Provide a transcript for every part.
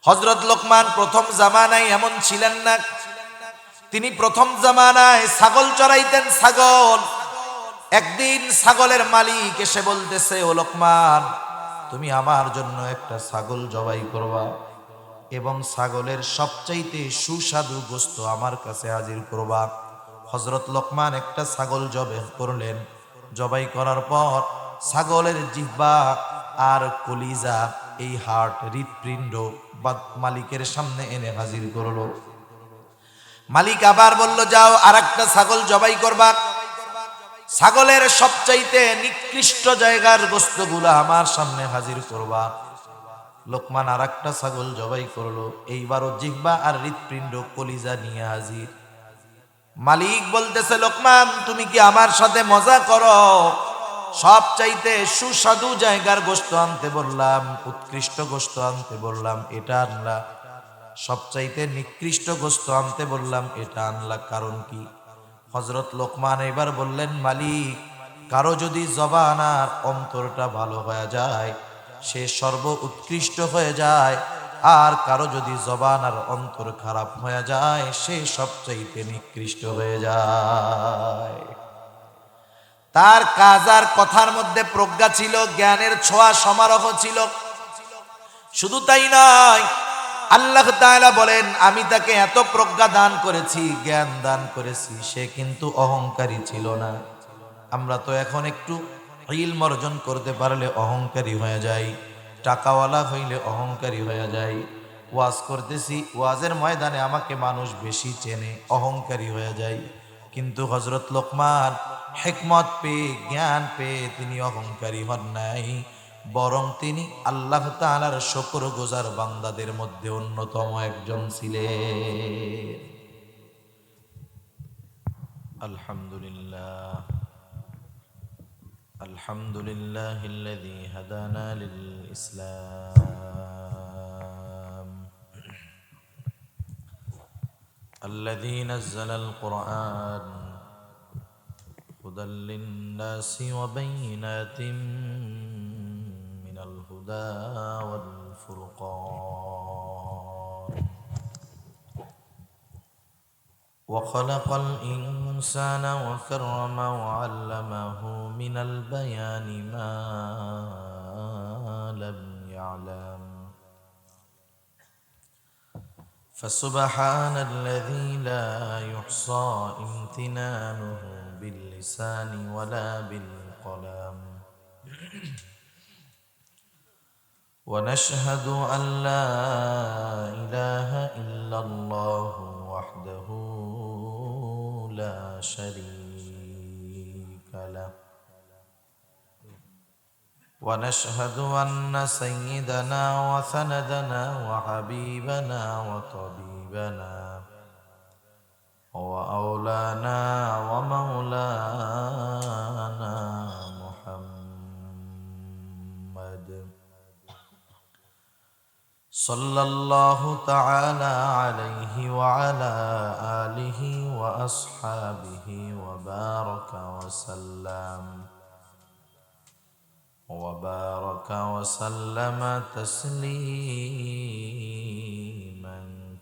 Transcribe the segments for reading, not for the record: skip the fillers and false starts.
হযরত লোকমান প্রথম জামানায় এমন ছিলেন না। তিনি প্রথম জামানায় ছাগল চড়াইতেন। ছাগল, একদিন ছাগলের মালিক এসে বলতেছে, ও লোকমান, তুমি আমার জন্য একটা ছাগল জবাই করবা এবং ছাগলের সবচাইতে সুস্বাদু গোশত আমার কাছে হাজির করবা। হযরত লোকমান একটা ছাগল জবাই করলেন। জবাই করার পর ছাগলের জিহ্বা আর কলিজা, এই হার্ট, হৃৎপিণ্ড মালিকের সামনে এনে হাজির করলো। মালিক আবার বলল, যাও আর একটা ছাগল জবাই করবা। ছাগলের সবচাইতে নিকৃষ্ট জায়গার গোশতগুলো আমার সামনে হাজির করবা। লোকমান আর একটা ছাগল জবাই করলো। এইবারও জিহ্বা আর হৃৎপিণ্ড কলিজা নিয়ে হাজির। মালিক বলতেছে, লোকমান, তুমি কি আমার সাথে মজা করো? সবচাইতে সুস্বাদু জায়গার গোশত আনতে বললাম, উৎকৃষ্ট গোশত আনতে বললাম, এটা আনলা। সবচাইতে নিকৃষ্ট গোশত আনতে বললাম, এটা আনলা, কারণ কি? হযরত লোকমান এবার বললেন, মালিক, কারো যদি জবান আর অন্তরটা ভালো হয়ে যায়, সে সর্ব উৎকৃষ্ট হয়ে যায়। আর কারো যদি জবান আর অন্তর খারাপ হয়ে যায়, সে সবচাইতে নিকৃষ্ট হয়ে যায়। তার কাজ আর কথার মধ্যে প্রজ্ঞা ছিল, জ্ঞানের ছোঁয়া সমারোহ ছিল। শুধু তাই নয়, আল্লাহ তাআলা বলেন, আমি তাকে এত প্রজ্ঞা দান করেছি, জ্ঞান দান করেছি, সে কিন্তু অহংকারী ছিল না। আমরা তো এখন একটু ইলম অর্জন করতে পারলে অহংকারী হয়ে যাই, টাকাওয়ালা হইলে অহংকারী হয়ে যাই। ওয়াজ করতেছি, ওয়াজের ময়দানে আমাকে মানুষ বেশি চেনে, অহংকারী হয়ে যায়। কিন্তু হযরত লোকমান হিকমত পেয়ে, জ্ঞান পেয়ে তিনি অহংকারী হন নাই, বরং তিনি আল্লাহ তাআলার শুকরগুজার বান্দাদের মধ্যে অন্যতম একজন ছিলেন। আলহামদুলিল্লাহ, আলহামদুলিল্লাহিল্লাযী হাদানা লিল ইসলাম, الذي نزل القرآن هدى للناس وبينات من الهدى والفرقان وخلق الإنسان وكرمه وعلمه من البيان ما لم يعلم فسبحان الذي لا يحصى امتنانه باللسان ولا بالقلم ونشهد أن لا إله إلا الله وحده لا شريك له ونشهد أن سيدنا وسندنا وحبيبنا وطبيبنا وأولانا ومولانا محمد صلى الله تعالى عليه وعلى آله وأصحابه وبارك وسلم تسليما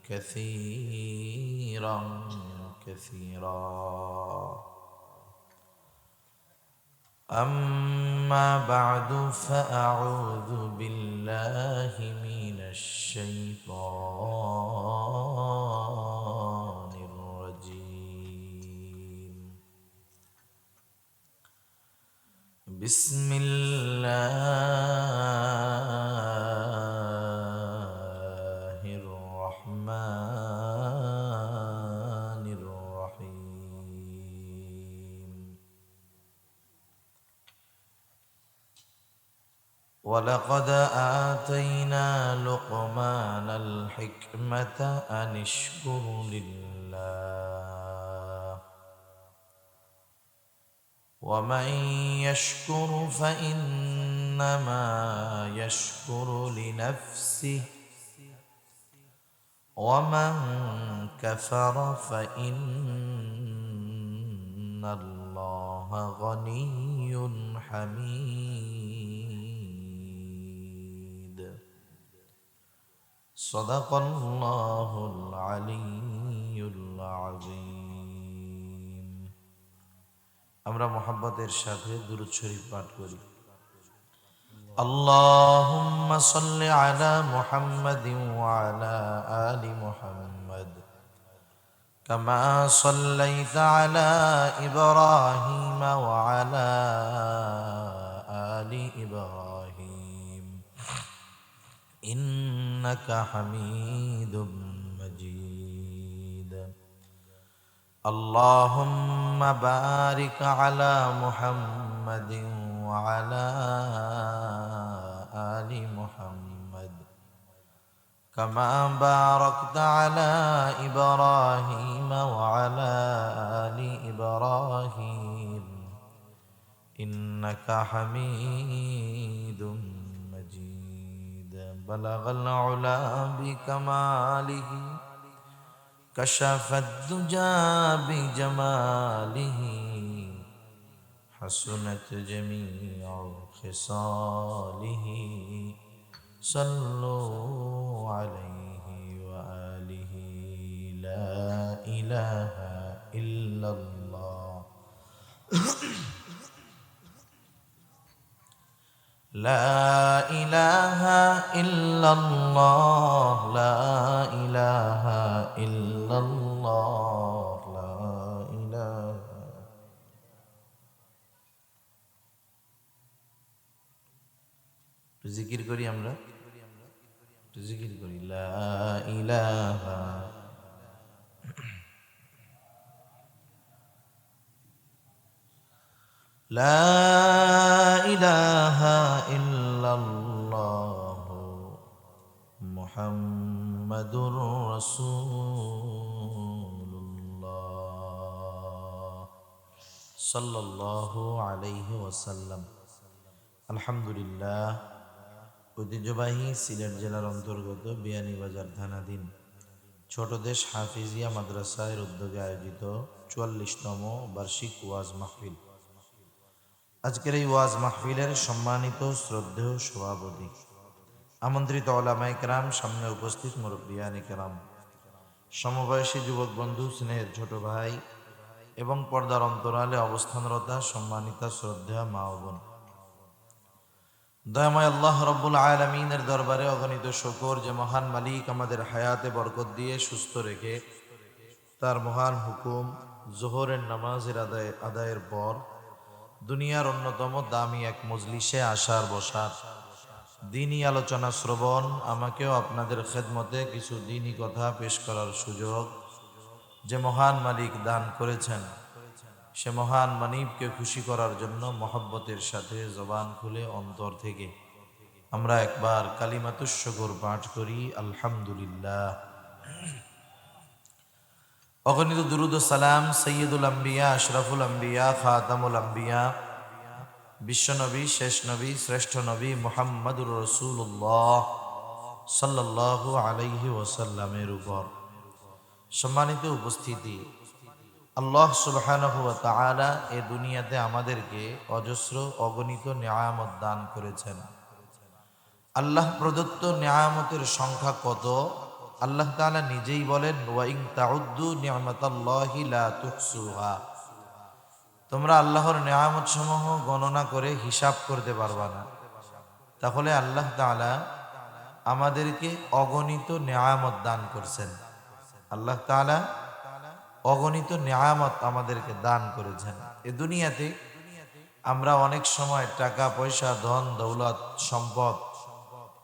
كثيرا أما بعد فأعوذ بالله من الشيطان الرجيم بسم الله الرحمن الرحيم ولقد آتينا لقمان الحكمة أن اشكر لله ومن يشكر فإنما يشكر لنفسه ومن كفر فإن الله غني حميد সাদাকাল্লাহুল আলিয়্যুল আযীম। আমরা মুহাব্বতের সাথে দুরূদ শরীফ পাঠ করি। আল্লাহুম্মা সাল্লি আলা মুহাম্মাদিন ওয়া আলা আলি মুহাম্মাদ কামা সাল্লাইতা আলা ইব্রাহিম ওয়া আলা আলি ইব্রাহিম ইন্নাকা হামিদুম মাজিদ। আল্লাহুম্মা বারিক আলা মুহাম্মাদিন ওয়া আলা আলি মুহাম্মাদ কামা বারাকতা আলা ইব্রাহিম ওয়া আলা আলি ইব্রাহিম ইন্নাকা হামিদুম মাজিদ। বালাগাল উলা বিকামালিহি কাশাফাদ দুজা বিজামালিহি হাসুনাত জামিউ খিসালিহি সাল্লু আলাইহি ওয়া আলিহি। লা ইলাহা ইল্লাল্লাহ লা ইলাহা ইল্লাল্লাহ লা ইলাহা ইল্লাল্লাহ লা ইলাহা। জিকির করি আমরা, জিকির করি লা ইলাহা লা ইলাহা ইল্লাল্লাহ মুহাম্মাদুর রাসূলুল্লাহ সাল্লাল্লাহু আলাইহি ওয়াসাল্লাম। আলহামদুলিল্লাহ, ঐতিহ্যবাহী সিলেট জেলার অন্তর্গত বিয়ানীবাজার থানাধীন ছোটদেশ হাফিজিয়া মাদ্রাসার উদ্যোগে আয়োজিত ৪৪তম বার্ষিক ওয়াজ মাহফিল। আজকের এই ওয়াজ মাহফিলের সম্মানিত শ্রদ্ধেয় সভাপতি, আমন্ত্রিত ওলামায়ে কেরাম, সামনে উপস্থিত মুরব্বিয়ানে কেরাম, সমবয়সী যুবক বন্ধু, স্নেহের ছোট ভাই এবং পর্দার অন্তরালে অবস্থানরতা সম্মানিতা শ্রদ্ধেয় মা ও বোন, দয়াময় আল্লাহ রব্বুল আলামিনের দরবারে অগণিত শুকর যে মহান মালিক আমাদের হায়াতে বরকত দিয়ে সুস্থ রেখে তার মহান হুকুম জোহরের নামাজের আদায়ের পর দুনিয়ার অন্যতম দামি এক মজলিসে আসার বসার, দ্বীনি আলোচনা শ্রবণ, আমাকেও আপনাদের খেদমতে কিছু দ্বীনি কথা পেশ করার সুযোগ যে মহান মালিক দান করেছেন, সে মহান মানিবকে খুশি করার জন্য মহব্বতের সাথে জবান খুলে অন্তর থেকে আমরা একবার কালিমাতুশ শুকর পাঠ করি। আলহামদুলিল্লাহ। অগণিত দুরুদ ও সালাম সৈয়দুল আম্বিয়া, আশরাফুল আম্বিয়া, খাতামুল আম্বিয়া, বিশ্বনবী, শেষ নবী, শ্রেষ্ঠ নবী মুহাম্মদুর রাসূলুল্লাহ সাল্লাল্লাহু আলাইহি ওয়াসাল্লামের উপর। সম্মানিত উপস্থিতি, আল্লাহ সুবহানাহু ওয়া তাআলা এই দুনিয়াতে আমাদেরকে অজস্র অগণিত নিয়ামত দান করেছেন। আল্লাহ প্রদত্ত নিয়ামতের সংখ্যা কত, আল্লাহ তাআলা নিজেই বলেন, ওয়া ইন তাউদ্দু নি'মাতাল্লাহি লা তুহসুহা। তোমরা আল্লাহর নিয়ামত সমূহ গণনা করে হিসাব করতে পারবা না। তাহলে আল্লাহ তাআলা আমাদেরকে অগণিত নিয়ামত দান করছেন। আল্লাহ তাআলা অগণিত নিয়ামত আমাদেরকে দান করেছেন। এ দুনিয়াতে আমরা অনেক সময় টাকা পয়সা, ধন দৌলত, সম্পদ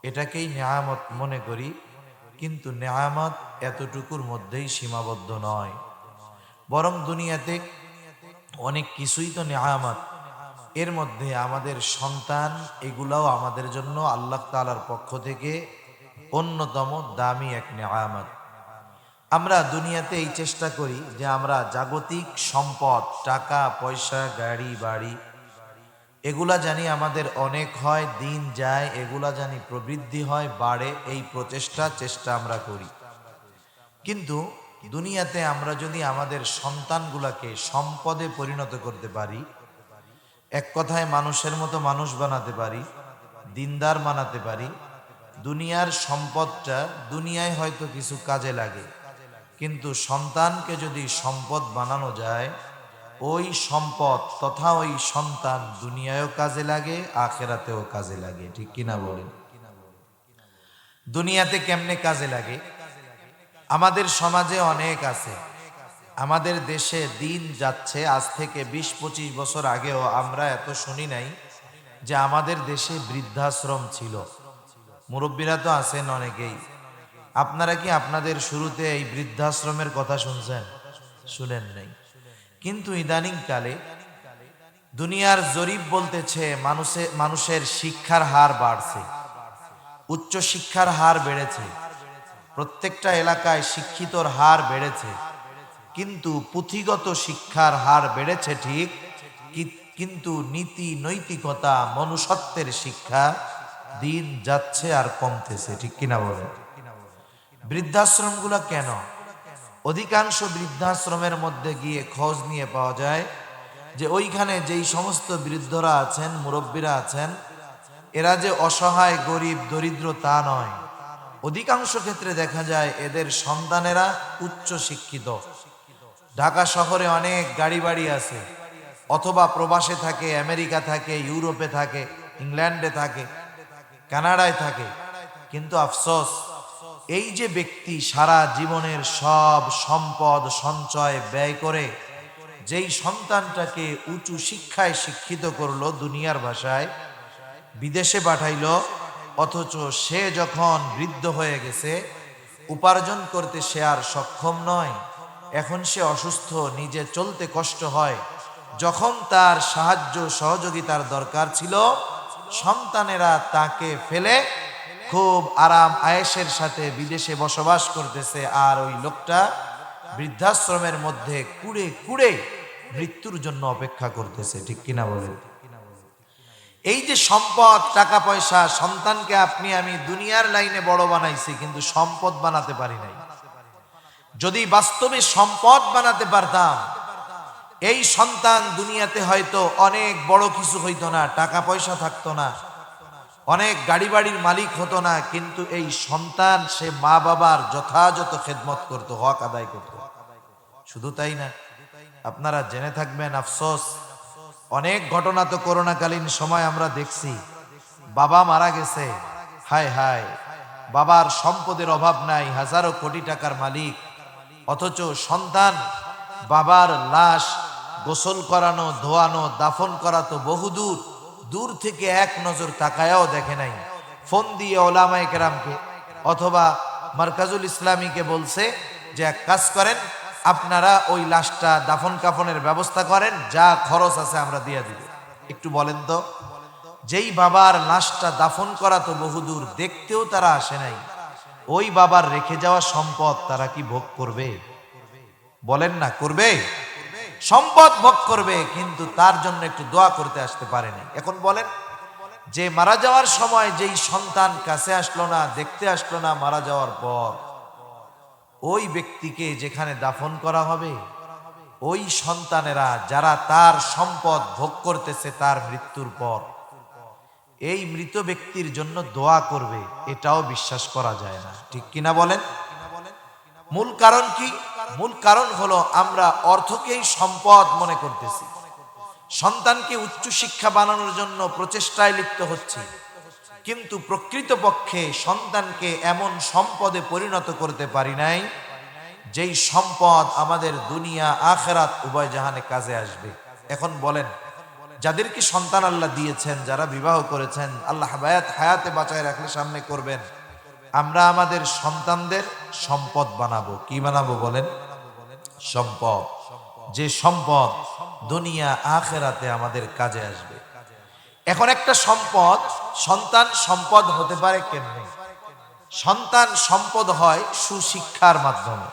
এটাকেই নিয়ামত মনে করি, কিন্তু নিয়ামত এতটুকুর মধ্যেই সীমাবদ্ধ নয়, বরং দুনিয়াতে অনেক কিছুই তো নিয়ামত। এর মধ্যে আমাদের সন্তান, এগুলাও আমাদের জন্য আল্লাহ তাআলার পক্ষ থেকে অন্যতম দামি এক নিয়ামত। আমরা দুনিয়াতে এই চেষ্টা করি যে আমরা জাগতিক সম্পদ, টাকা পয়সা, গাড়ি বাড়ি, এগুলা জানি আমাদের অনেক হয়, দিন যায়, এগুলা জানি প্রবৃদ্ধি হয়, বাড়ে, এই চেষ্টা আমরা করি। কিন্তু দুনিয়াতে আমরা যদি আমাদের সন্তানগুলাকে সম্পদে পরিণত করতে পারি, এক কথায় মানুষের মতো মানুষ বানাতে পারি, দিনদার বানাতে পারি, দুনিয়ার সম্পদটা দুনিয়ায় হয়তো কিছু কাজে লাগে, কিন্তু সন্তানকে যদি সম্পদ বানানো যায়, ওই সম্পদ তথা ওই সন্তান দুনিয়ায়ও কাজে লাগে, আখেরাতেও কাজে লাগে। ঠিক কিনা বলেন? দুনিয়াতে কেমনে কাজে লাগে? আমাদের সমাজে অনেক আছে। আমাদের দেশে দিন যাচ্ছে, আজ থেকে 20-25 বছর আগেও আমরা এত শুনি নাই যে আমাদের দেশে বৃদ্ধাশ্রম ছিল। মুরব্বীরা তো আছেন অনেকেই। আপনারা কি আপনাদের শুরুতে এই বৃদ্ধাশ্রমের কথা শুনছেন? শুনেন নাই। কিন্তু ইদানিং কালে দুনিয়ার জরিপ বলতেছে মানুষের শিক্ষার হার বাড়ছে, উচ্চ শিক্ষার হার বেড়েছে, প্রত্যেকটা এলাকায় শিক্ষিতর হার বেড়েছে, কিন্তু পুঁথিগত শিক্ষার হার বেড়েছে ঠিক, কিন্তু নীতি নৈতিকতা মনুষ্যত্বের শিক্ষা দিন যাচ্ছে আর কমতেছে। ঠিক কিনা বলে? বৃদ্ধাশ্রমগুলো কেন? অধিকাংশ বৃদ্ধাশ্রমের মধ্যে গিয়ে খোঁজ নিয়ে পাওয়া যায় যে ওইখানে যেই সমস্ত বৃদ্ধরা আছেন, মুরব্বীরা আছেন, এরা যে অসহায় গরিব দরিদ্র তা নয়। অধিকাংশ ক্ষেত্রে দেখা যায় এদের সন্তানেরা উচ্চ শিক্ষিত। ঢাকা শহরে অনেক গাড়ি বাড়ি আছে, অথবা প্রবাসে থাকে, আমেরিকা থাকে, ইউরোপে থাকে, ইংল্যান্ডে থাকে, কানাডায় থাকে। কিন্তু আফসোস, এই যে ব্যক্তি সারা জীবনের সব সম্পদ সঞ্চয় ব্যয় করে যেই সন্তানটাকে উঁচু শিক্ষায় শিক্ষিত করলো, দুনিয়ার ভাষায় বিদেশে পাঠাইলো, অথচ সে যখন বৃদ্ধ হয়ে গেছে, উপার্জন করতে সে আর সক্ষম নয়, এখন সে অসুস্থ, নিজে চলতে কষ্ট হয়। যখন তার সাহায্য সহযোগিতার দরকার ছিল, সন্তানেরা তাকে ফেলে খুব আরাম আয়েশের সাথে বিদেশে বসবাস করতেছে, আর ওই লোকটা বৃদ্ধাশ্রমের মধ্যে কুড়ে কুড়ে মৃত্যুর জন্য অপেক্ষা করতেছে। ঠিক কিনা বলেন? এই যে সম্পদ, টাকা পয়সা, সন্তানকে আপনি আমি দুনিয়ার লাইনে বড় বানাইছি, কিন্তু সম্পদ বানাতে পারি নাই। যদি বাস্তবে সম্পদ বানাতে পারতাম, এই সন্তান দুনিয়াতে হয়তো অনেক বড় কিছু হইতো না, টাকা পয়সা থাকতো না, অনেক গাড়ি বাড়ির মালিক হতো না, কিন্তু এই সন্তান সে মা বাবার যথাযথ খেদমত করতো, হক আদায় করতো। শুধু তাই না, আপনারা জেনে থাকবেন, আফসোস, অনেক ঘটনা তো করোনাকালীন সময় আমরা দেখছি। বাবা মারা গেছে, হায় হায়, বাবার সম্পদের অভাব নাই, হাজারো কোটি টাকার মালিক, অথচ সন্তান বাবার লাশ গোসল করানো, ধোয়ানো, দাফন করা তো বহুদূর, দূর থেকে এক নজর তাকায়াও দেখে নাই। ফোন দিয়ে ওলামায়ে কেরামকে অথবা মার্কাজুল ইসলামীকে বলছে যে এক কাজ করেন, আপনারা ওই লাশটা দাফন কাফনের ব্যবস্থা করেন, যা খরচ আছে আমরা দিয়ে দিব। একটু বলেন তো, যেই বাবার লাশটা দাফন করা তো বহুদূর, দেখতেও তারা আসে নাই, ওই বাবার রেখে যাওয়া সম্পদ তারা কি ভোগ করবে? বলেন না, করবে? সম্পদ ভোগ করবে, কিন্তু তার জন্য একটু দোয়া করতে আসতে পারেনি। এখন বলেন, যে মারা যাওয়ার সময় যেই সন্তান কাছে আসলো না, দেখতে আসলো না, মারা যাওয়ার পর ওই ব্যক্তিকে যেখানে দাফন করা হবে, ওই সন্তানেরা যারা তার সম্পদ ভোগ করতেছে তার মৃত্যুর পর, এই মৃত ব্যক্তির জন্য দোয়া করবে, এটাও বিশ্বাস করা যায় না। ঠিক কিনা বলেন? মূল কারণ কি? মূল কারণ হলো আমরা অর্থকেই সম্পদ মনে করতেছি। সন্তানকে উচ্চ শিক্ষা বানানোর জন্য প্রচেষ্টায় লিপ্ত হচ্ছি, কিন্তু প্রকৃতপক্ষে সন্তানকে এমন সম্পদে পরিণত করতে পারি নাই যেই সম্পদ আমাদের দুনিয়া আখিরাত উভয় জাহানে কাজে আসবে। এখন বলেন, যাদেরকে সন্তান আল্লাহ দিয়েছেন, যারা বিবাহ করেছেন, আল্লাহ হায়াতে বাঁচায় রাখলে সামনে করবেন, আমরা আমাদের সন্তানদের সম্পদ বানাবো। কি বানাবো বলেন? সম্পদ, যে সম্পদ দুনিয়া আখিরাতে আমাদের কাজে আসবে। এখন একটা সম্পদ, সন্তান সম্পদ হতে পারে কেমনে? সন্তান সম্পদ হয় সুশিক্ষার মাধ্যমে।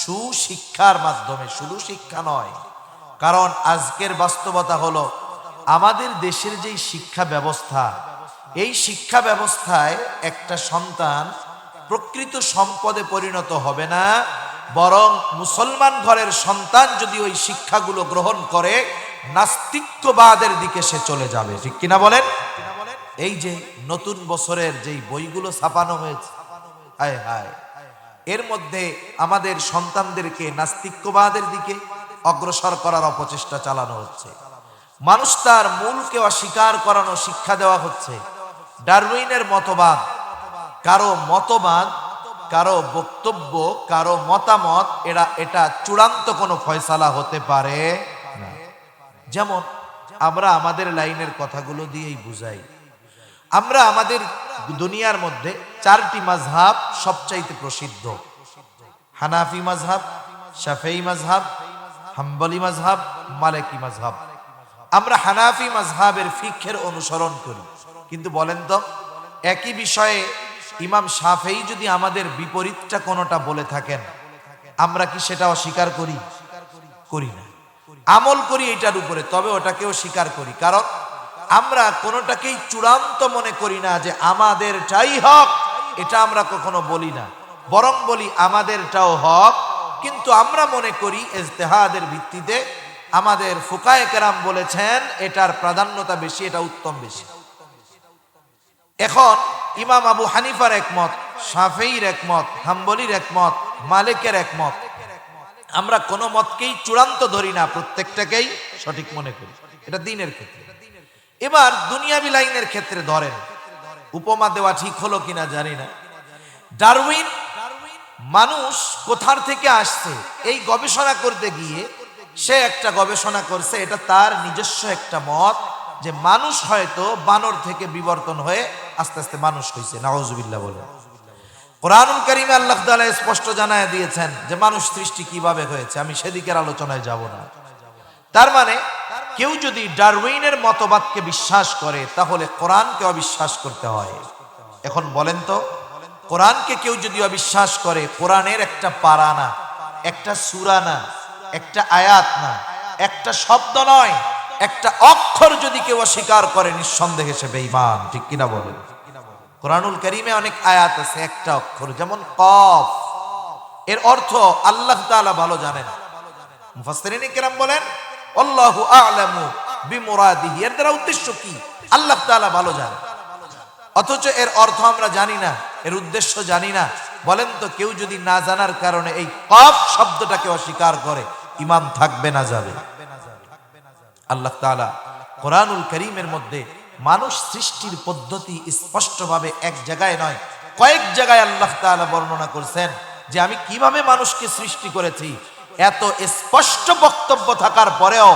সুশিক্ষার মাধ্যমে, শুধু শিক্ষা নয়। কারণ আজকের বাস্তবতা হলো, আমাদের দেশের যেই শিক্ষা ব্যবস্থা, এই শিক্ষা ব্যবস্থায় একটা সন্তান প্রকৃত সম্পদে পরিণত হবে না, বরং মুসলমান ঘরের সন্তান যদি ওই শিক্ষাগুলো গ্রহণ করে, নাস্তিক্যবাদের দিকে সে চলে যাবে। ঠিক কিনা বলেন? এই যে নতুন বছরের যেই বইগুলো ছাপানো হয়েছে, হায় হায়, এর মধ্যে আমাদের সন্তানদেরকে নাস্তিক্যবাদের দিকে অগ্রসর করার অপচেষ্টা চালানো হচ্ছে। মানুষ তার মূলকে অস্বীকার করানো শিক্ষা দেওয়া হচ্ছে। ডারউইনের মতবাদ, কারো মতবাদ, কারো বক্তব্য, কারো মতামত, এটা চূড়ান্ত কোনো ফয়সালা হতে পারে না। যেমন আমরা আমাদের লাইনের কথাগুলো দিয়েই বুঝাই। আমরা আমাদের দুনিয়ার মধ্যে 4টি মাযহাব সবচাইতে প্রসিদ্ধ: হানাফি মাযহাব, শাফিঈ মাযহাব, হাম্বলি মাযহাব, মালিকি মাযহাব। আমরা হানাফি মাযহাবের ফিকহের অনুসরণ করি, কিন্তু বলেন তো, একই বিষয়ে ইমাম শাফিঈ যদি আমাদের বিপরীতটা কোনোটা বলে থাকেন, আমরা কি সেটা অস্বীকার করি? করি না। আমল করি এটার উপরে, তবে ওটাকেও স্বীকার করি। কারণ আমরা কোনোটাকেই চূড়ান্ত মনে করি না যে আমাদেরটাই হক, এটা আমরা কখনো বলি না। বরং বলি আমাদেরটাও হক, কিন্তু আমরা মনে করি ইজতিহাদের ভিত্তিতে আমাদের ফুকায়ে কেরাম বলেছেন এটার প্রাধান্যতা বেশি, এটা উত্তম বেশি। এখন ইমাম আবু হানিফার একমত, শাফিঈর একমত, হাম্বলির একমত, মালিকের একমত। আমরা কোনো মতকেই চূড়ান্ত ধরি না, প্রত্যেকটাকেই সঠিক মনে করি। এটা দ্বীনের ক্ষেত্রে। এবার দুনিয়াবি লাইনের ক্ষেত্রে ধরেন, উপমা দেওয়া ঠিক হলো কিনা জানি না। ডারউইন মানুষ কোথার থেকে আসছে এই গবেষণা করতে গিয়ে সে একটা গবেষণা করছে, এটা তার নিজস্ব একটা মত যে মানুষ হয়তো বানর থেকে বিবর্তন হয়ে আস্তে আস্তে মানুষ হয়েছে। নাউজুবিল্লাহ বলে। কোরআনুল কারীমে আল্লাহ তাআলা স্পষ্ট জানায় দিয়েছেন যে মানুষ সৃষ্টি কিভাবে হয়েছে। আমি সেদিকের আলোচনায় যাব না। তার মানে কেউ যদি ডারউইনের মতবাদকে বিশ্বাস করে তাহলে কোরআনকে অবিশ্বাস করতে হয়। এখন বলেন তো, কোরআনকে কেউ যদি অবিশ্বাস করে, কোরআনের একটা পারা না, একটা সূরা না, একটা আয়াত না, একটা শব্দ নয়, একটা অক্ষর যদি কেউ অস্বীকার করে, নিঃসন্দেহে সে বেঈমান। ঠিক কিনা বলেন? কোরআনুল কারীমে অনেক আয়াত আছে একটা অক্ষর, যেমন কফ, এর অর্থ আল্লাহ তাআলা ভালো জানেন। মুফাসসিরিনে কেরাম বলেন আল্লাহু আ'লামু বিমুরাদিহি, এর দ্বারা উদ্দেশ্য কি আল্লাহ তাআলা ভালো জানেন। অথচ এর অর্থ আমরা জানি না, এর উদ্দেশ্য জানি না। বলেন তো, কেউ যদি না জানার কারণে এই কফ শব্দটাকে অস্বীকার করে, ঈমান থাকবে না যাবে? আল্লাহ তাআলা কোরআনুল কারীমের মধ্যে মানুষ সৃষ্টির পদ্ধতি স্পষ্টভাবে এক জায়গায় নয়, কয়েক জায়গায় আল্লাহ তাআলা বর্ণনা করেছেন যে আমি কিভাবে মানুষকে সৃষ্টি করেছি। এত স্পষ্ট বক্তব্য থাকার পরেও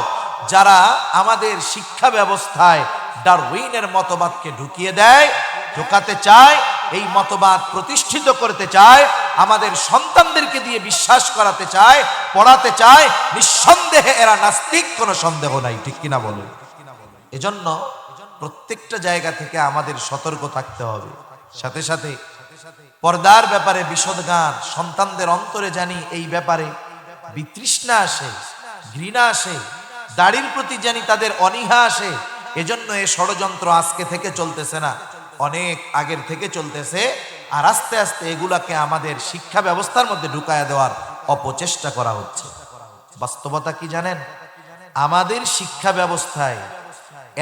যারা আমাদের শিক্ষা ব্যবস্থায় ডারউইনের মতবাদকে ঢুকিয়ে দেয়, ঢোকাতে চায়, এই মতবাদ প্রতিষ্ঠিত করতে চায়, আমাদের সন্তানদেরকে দিয়ে বিশ্বাস করাতে চায়, পড়াতে চায়, নিঃসন্দেহে এরা নাস্তিক, কোনো সন্দেহ নাই। ঠিক কিনা বলুন? এজন্য প্রত্যেকটা জায়গা থেকে আমাদের সতর্ক থাকতে হবে। সাথে সাথে পর্দার ব্যাপারে বিশদ গান সন্তানদের অন্তরে জানি এই ব্যাপারে বিতৃষ্ণা আসে, ঘৃণা আসে, দাড়ির প্রতি জানি তাদের অনীহা আসে। এজন্য এই ষড়যন্ত্র আজকে থেকে চলতেছে না, অনেক আগের থেকে চলতেছে। আর আস্তে আস্তে এগুলাকে আমাদের শিক্ষা ব্যবস্থার মধ্যে ঢুকায়া দেওয়ার অপচেষ্টা করা হচ্ছে। বাস্তবতা কি জানেন? আমাদের শিক্ষা ব্যবস্থায়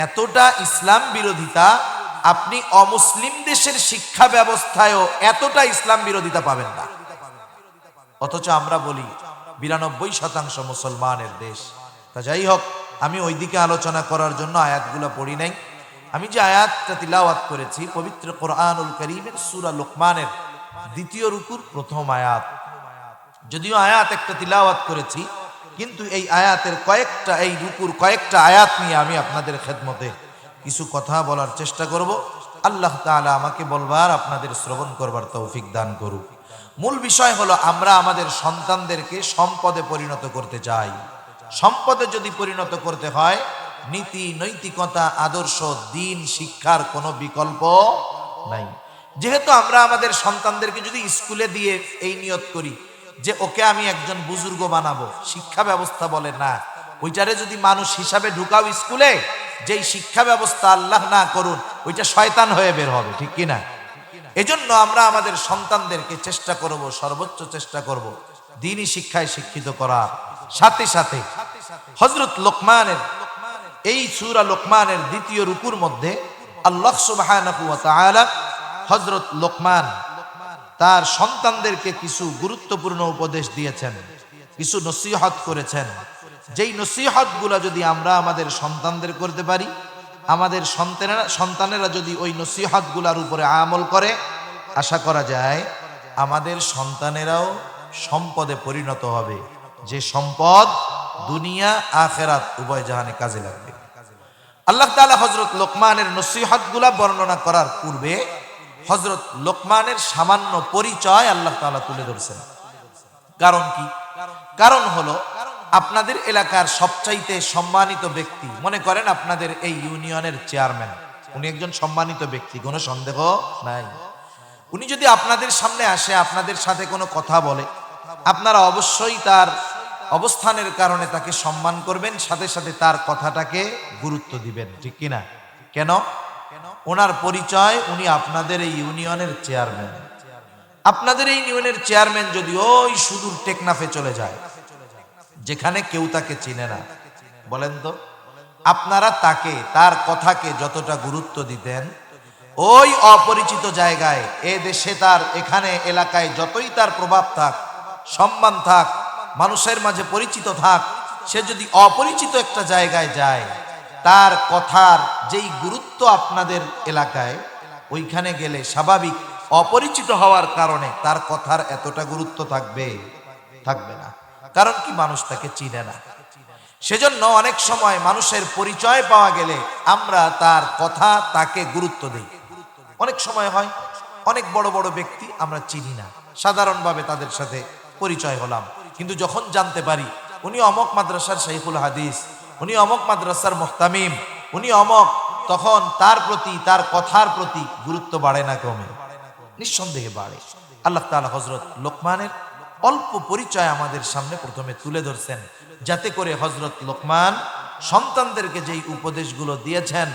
এতটা ইসলাম বিরোধিতা, আপনি অমুসলিম দেশের শিক্ষা ব্যবস্থায়ও এতটা ইসলাম বিরোধিতা পাবেন না। অথচ আমরা বলি 92% মুসলমানের দেশ। তা যাই হোক, আমি ওই দিকে আলোচনা করার জন্য আয়াতগুলো পড়ি নাই। আমি যে আয়াতটা তিলাওয়াত করেছি পবিত্র কোরআনুল কারীমের সূরা লোকমানের 2য় রুকুর প্রথম আয়াত। যদিও আয়াত একটা তিলাওয়াত করেছি, কিন্তু এই আয়াতের কয়েকটা, এই রুকুর কয়েকটা আয়াত নিয়ে আমি আপনাদের খেদমতে কিছু কথা বলার চেষ্টা করব। আল্লাহ তাআলা আমাকে বলবার, আপনাদের শ্রবণ করবার তৌফিক দান করুক। মূল বিষয় হলো, আমরা আমাদের সন্তানদেরকে সম্পদে পরিণত করতে চাই। সম্পদে যদি পরিণত করতে হয়, নীতি, নৈতিকতা, আদর্শ, দ্বীন শিক্ষার কোনো বিকল্প নাই। যেহেতু আমরা আমাদের সন্তানদেরকে যদি স্কুলে দিয়ে এই নিয়ত করি যে ওকে আমি একজন বুজুর্গ বানাবো, শিক্ষা ব্যবস্থা বলে না, ওইটারে যদি মানুষ হিসাবে ঢুকাও স্কুলে, যেই শিক্ষা ব্যবস্থা আল্লাহ না করুন ওইটা শয়তান হয়ে বের হবে। ঠিক কিনা? এজন্য আমরা আমাদের সন্তানদেরকে চেষ্টা করব, সর্বোচ্চ চেষ্টা করব দ্বীনি শিক্ষায় শিক্ষিত করার। সাথে সাথে হযরত লোকমানের এই সূরা লোকমানের 2য় রুকুর মধ্যে আল্লাহ সুবহানাহু ওয়া তাআলা হযরত লোকমান তার সন্তানদেরকে কিছু গুরুত্বপূর্ণ উপদেশ দিয়েছেন, কিছু নসিহত করেছেন। যেই নসিহতগুলো যদি আমরা আমাদের সন্তানদের করতে পারি, আমাদের সন্তানেরা যদি ওই নসিহতগুলোর উপরে আমল করে, আশা করা যায় আমাদের সন্তানেরাও সম্পদে পরিণত হবে, যে সম্পদ দুনিয়া আখিরাত উভয় জাহানে কাজে লাগবে। আল্লাহ তাআলা হযরত লোকমানের নসিহতগুলো বর্ণনা করার পূর্বে হযরত লোকমানের সামান্য পরিচয় আল্লাহ তাআলা তুলে ধরছেন। কারণ কি? কারণ হলো আপনাদের এলাকার সবচাইতে সম্মানিত ব্যক্তি, মনে করেন আপনাদের এই ইউনিয়নের চেয়ারম্যান, উনি একজন সম্মানিত ব্যক্তি, কোনো সন্দেহ নাই। উনি যদি আপনাদের সামনে আসে, আপনাদের সাথে কোনো কথা বলে, আপনারা অবশ্যই তার অবস্থানের কারণে তাকে সম্মান করবেন, সাথে সাথে তার কথাটাকে গুরুত্ব দিবেন, ঠিক কিনা? কেন? ওনার পরিচয় উনি আপনাদের এই ইউনিয়নের চেয়ারম্যান। আপনাদের এই ইউনিয়নের চেয়ারম্যান যদি ওই সুদূর টেকনাফে চলে যায়, যেখানে কেউ তাকে চিনে না, বলেন তো আপনারা তাকে, তার কথাকে যতটা গুরুত্ব দিতেন, ওই অপরিচিত জায়গায়, এ দেশে তার এখানে এলাকায় যতই তার প্রভাব থাক, সম্মান থাক, মানুষের মাঝে পরিচিত থাক, সে যদি অপরিচিত একটা জায়গায় যায়, তার কথার যেই গুরুত্ব আপনাদের এলাকায়, ওইখানে গেলে স্বাভাবিক অপরিচিত হওয়ার কারণে তার কথার এতটা গুরুত্ব থাকবে? থাকবে না। কারণ কি? মানুষ তাকে চিনে না। সেজন্য অনেক সময় মানুষের পরিচয় পাওয়া গেলে আমরা তার কথা, তাকে গুরুত্ব দিই। অনেক সময় হয় অনেক বড় বড় ব্যক্তি আমরা চিনি না, সাধারণভাবে তাদের সাথে পরিচয় হলাম, কিন্তু যখন জানতে পারি উনি অমক মাদ্রাসার শাইখুল হাদিস, উনি অমক মাদ্রাসার মুহতামিম, উনি অমক, তখন তার প্রতি, তার কথার প্রতি গুরুত্ব বাড়ে না কমে? নিঃসন্দেহে বাড়ে। আল্লাহ তাআলা হযরত লোকমানের অল্প পরিচয় আমাদের সামনে প্রথমে তুলে ধরছেন, যাতে করে হযরত লোকমান সন্তানদেরকে যেই উপদেশগুলো দিয়েছেন,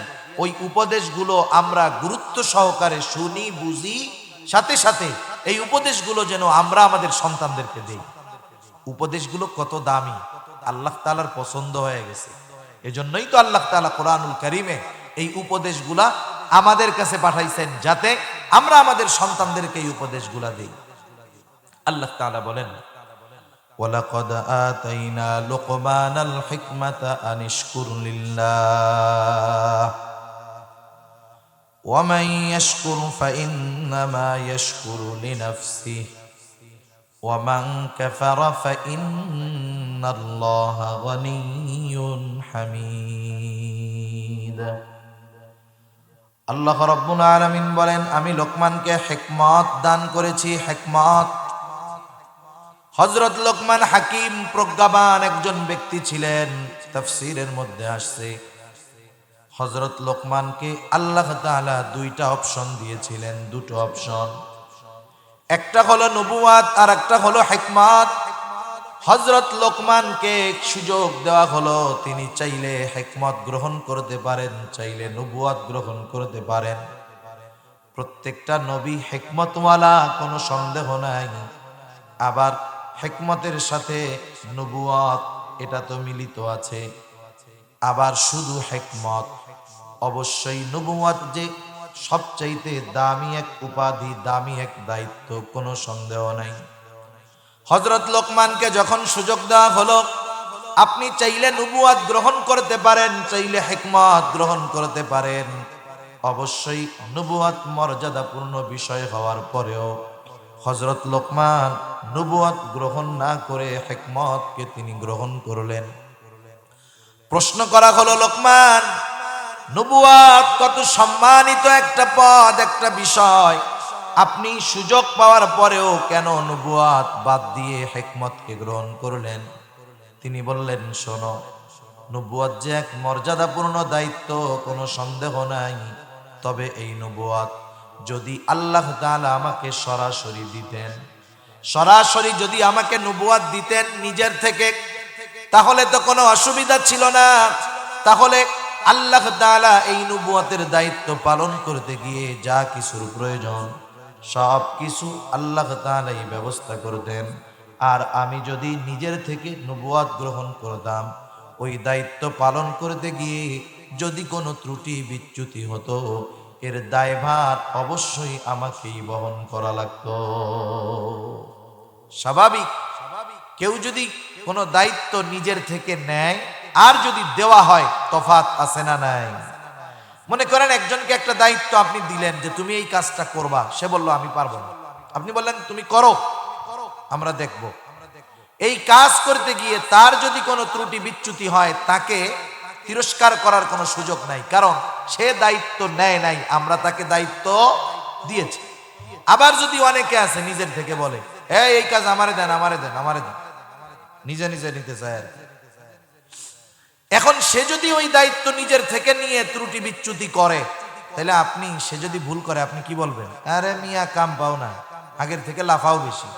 ওই উপদেশগুলো আমরা গুরুত্ব সহকারে শুনি, বুঝি, সাথে সাথে এই উপদেশগুলো যেন আমরা আমাদের সন্তানদেরকে দেই। উপদেশগুলো কত দামি, আল্লাহ তাআলার পছন্দ হয়ে গেছে। এজন্যই তো আল্লাহ তাআলা কোরআনুল কারীমে এই উপদেশগুলা আমাদের কাছে পাঠাইছেন, যাতে আমরা আমাদের সন্তানদেরকে এই উপদেশগুলা দেই। আল্লাহ তাআলা বলেন, ওয়ালাকাদ আতাইনা লুকমানাল হিকমাতা আনিশকুর লিল্লাহ ওয়া মান ইয়াশকুর ফাইন্নামা ইয়াশকুরু লিনাফসিহি ওয়া মান কাফারা ফাইন্নাল্লাহা গনিয়্যুন হামিদ। আল্লাহ রাব্বুল আলামিন বলেন, আমি লোকমানকে হিকমত দান করেছি। হিকমত, হযরত লোকমান হাকিম, প্রজ্ঞাবান একজন ব্যক্তি ছিলেন। তাফসীরের মধ্যে আসছে হযরত লোকমানকে আল্লাহ তাআলা দুইটা অপশন দিয়েছিলেন, দুটো অপশন। একটা হলো নবুয়াত আর একটা হলো হিকমত। হযরত লোকমানকে সুযোগ দেওয়া হলো, তিনি চাইলে হিকমত গ্রহণ করতে পারেন, চাইলে নবুয়াত গ্রহণ করতে পারেন। প্রত্যেকটা নবী হিকমতওয়ালা, কোনো সন্দেহ নাই। আবার হিকমতের সাথে নবুয়াত এটা তো মিলিত আছে। আবার শুধু হিকমত, অবশ্যই নবুয়াত যে সবচাইতে দামি এক উপাধি, দামি এক দায়িত্ব, কোনো সন্দেহ নাই। হযরত লোকমানকে যখন সুযোগ দেওয়া হলো, আপনি চাইলে নবুয়াত গ্রহণ করতে পারেন, চাইলে হিকমত গ্রহণ করতে পারেন। অবশ্যই নবুয়াত মর্যাদাপূর্ণ বিষয় হওয়ার পরেও হযরত লোকমান নবুয়াত গ্রহণ না করে হিকমতকে তিনি গ্রহণ করলেন। প্রশ্ন করা হলো, লোকমান, নবুয়াত কত সম্মানিত একটা পদ, একটা বিষয়, আপনি সুযোগ পাওয়ার পরেও কেন নবুয়াত বাদ দিয়ে হিকমতকে গ্রহণ করলেন? তিনি বললেন, শোনো, নবুয়াত যে এক মর্যাদাপূর্ণ দায়িত্ব, কোনো সন্দেহ নাই। তবে এই নবুয়াত যদি আল্লাহ তাআলা আমাকে সরাসরি দিতেন, সরাসরি যদি আমাকে নবুয়াত দিতেন নিজের থেকে, তাহলে তো কোনো অসুবিধা ছিল না। তাহলে আল্লাহ তাআলা এই নবুয়াতের দায়িত্ব পালন করতে গিয়ে যা কিছুর প্রয়োজন সব কিছু আল্লাহ তাআলাই ব্যবস্থা করতেন। আর আমি যদি নিজের থেকে নবুয়াত গ্রহণ করতাম, ওই দায়িত্ব পালন করতে গিয়ে যদি কোনো ত্রুটি বিচ্যুতি হতো, এর দায়ভার অবশ্যই আমাকেই বহন করা লাগতো। স্বাভাবিক, কেউ যদি কোনো দায়িত্ব নিজের থেকে নেয় আর যদি দেওয়া হয়, তফাৎ আছে না নাই? মনে করেন একজনকে একটা দায়িত্ব আপনি দিলেন যে তুমি এই কাজটা করবা, সে বলল আমি পারবো না। আপনি বললেন তুমি করো, আমরা দেখব। এই কাজ করতে গিয়ে তার যদি কোনো ত্রুটি বিচ্যুতি হয়, তাকে তিরস্কার করার কোনো সুযোগ নাই, কারণ সে দায়িত্ব নেয় নাই, আমরা তাকে দায়িত্ব দিয়েছি। আবার যদি অনেকে আছে নিজের থেকে বলে এই কাজ আমারে দেন, আমারে দেন, আমারে দেন, নিজে নিজে নিতে চায় আর কি। এখন সে যদি ওই দায়িত্ব নিজের থেকে নিয়ে ত্রুটি বিচ্যুতি করে, তাহলে আপনি, সে যদি ভুল করে, আপনি কি বলবেন? আরে মিয়া কাম পাও না, আগের থেকে লাফাও বেশি,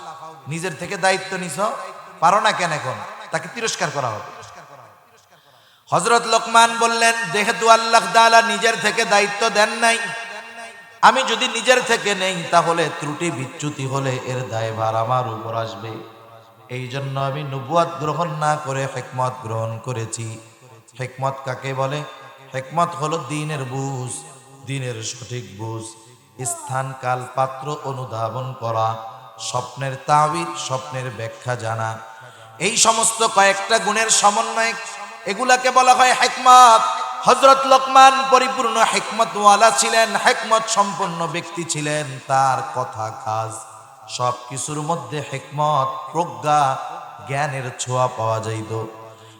নিজের থেকে দায়িত্ব নিছ, পারো না কেন? এখন তাকে তিরস্কার করা হবে। হযরত লোকমান বললেন, যেহেতু আল্লাহ তাআলা নিজের থেকে দায়িত্ব দেন নাই, আমি যদি নিজের থেকে নেই, তাহলে ত্রুটি বিচ্যুতি হলে এর দায়ভার আমার উপর আসবে। এই জন্য আমি নবুয়ত গ্রহণ না করে হিকমত গ্রহণ করেছি। হিকমত কাকে বলে? হিকমত হলো দ্বীনের বুঝ, দ্বীনের সঠিক বুঝ, স্থান কাল পাত্র অনুধাবন করা, স্বপ্নের তাবির, স্বপ্নের ব্যাখ্যা জানা। এই সমস্ত কয়েকটা গুণের সমন্বয়, এগুলাকে বলা হয় হিকমত। হযরত লোকমান পরিপূর্ণ হিকমতওয়ালা ছিলেন, হিকমত সম্পন্ন ব্যক্তি ছিলেন। তার কথা কাজ সব কিছুর মধ্যে হিকমত, প্রজ্ঞা, জ্ঞানের ছোঁয়া পাওয়া যাইত।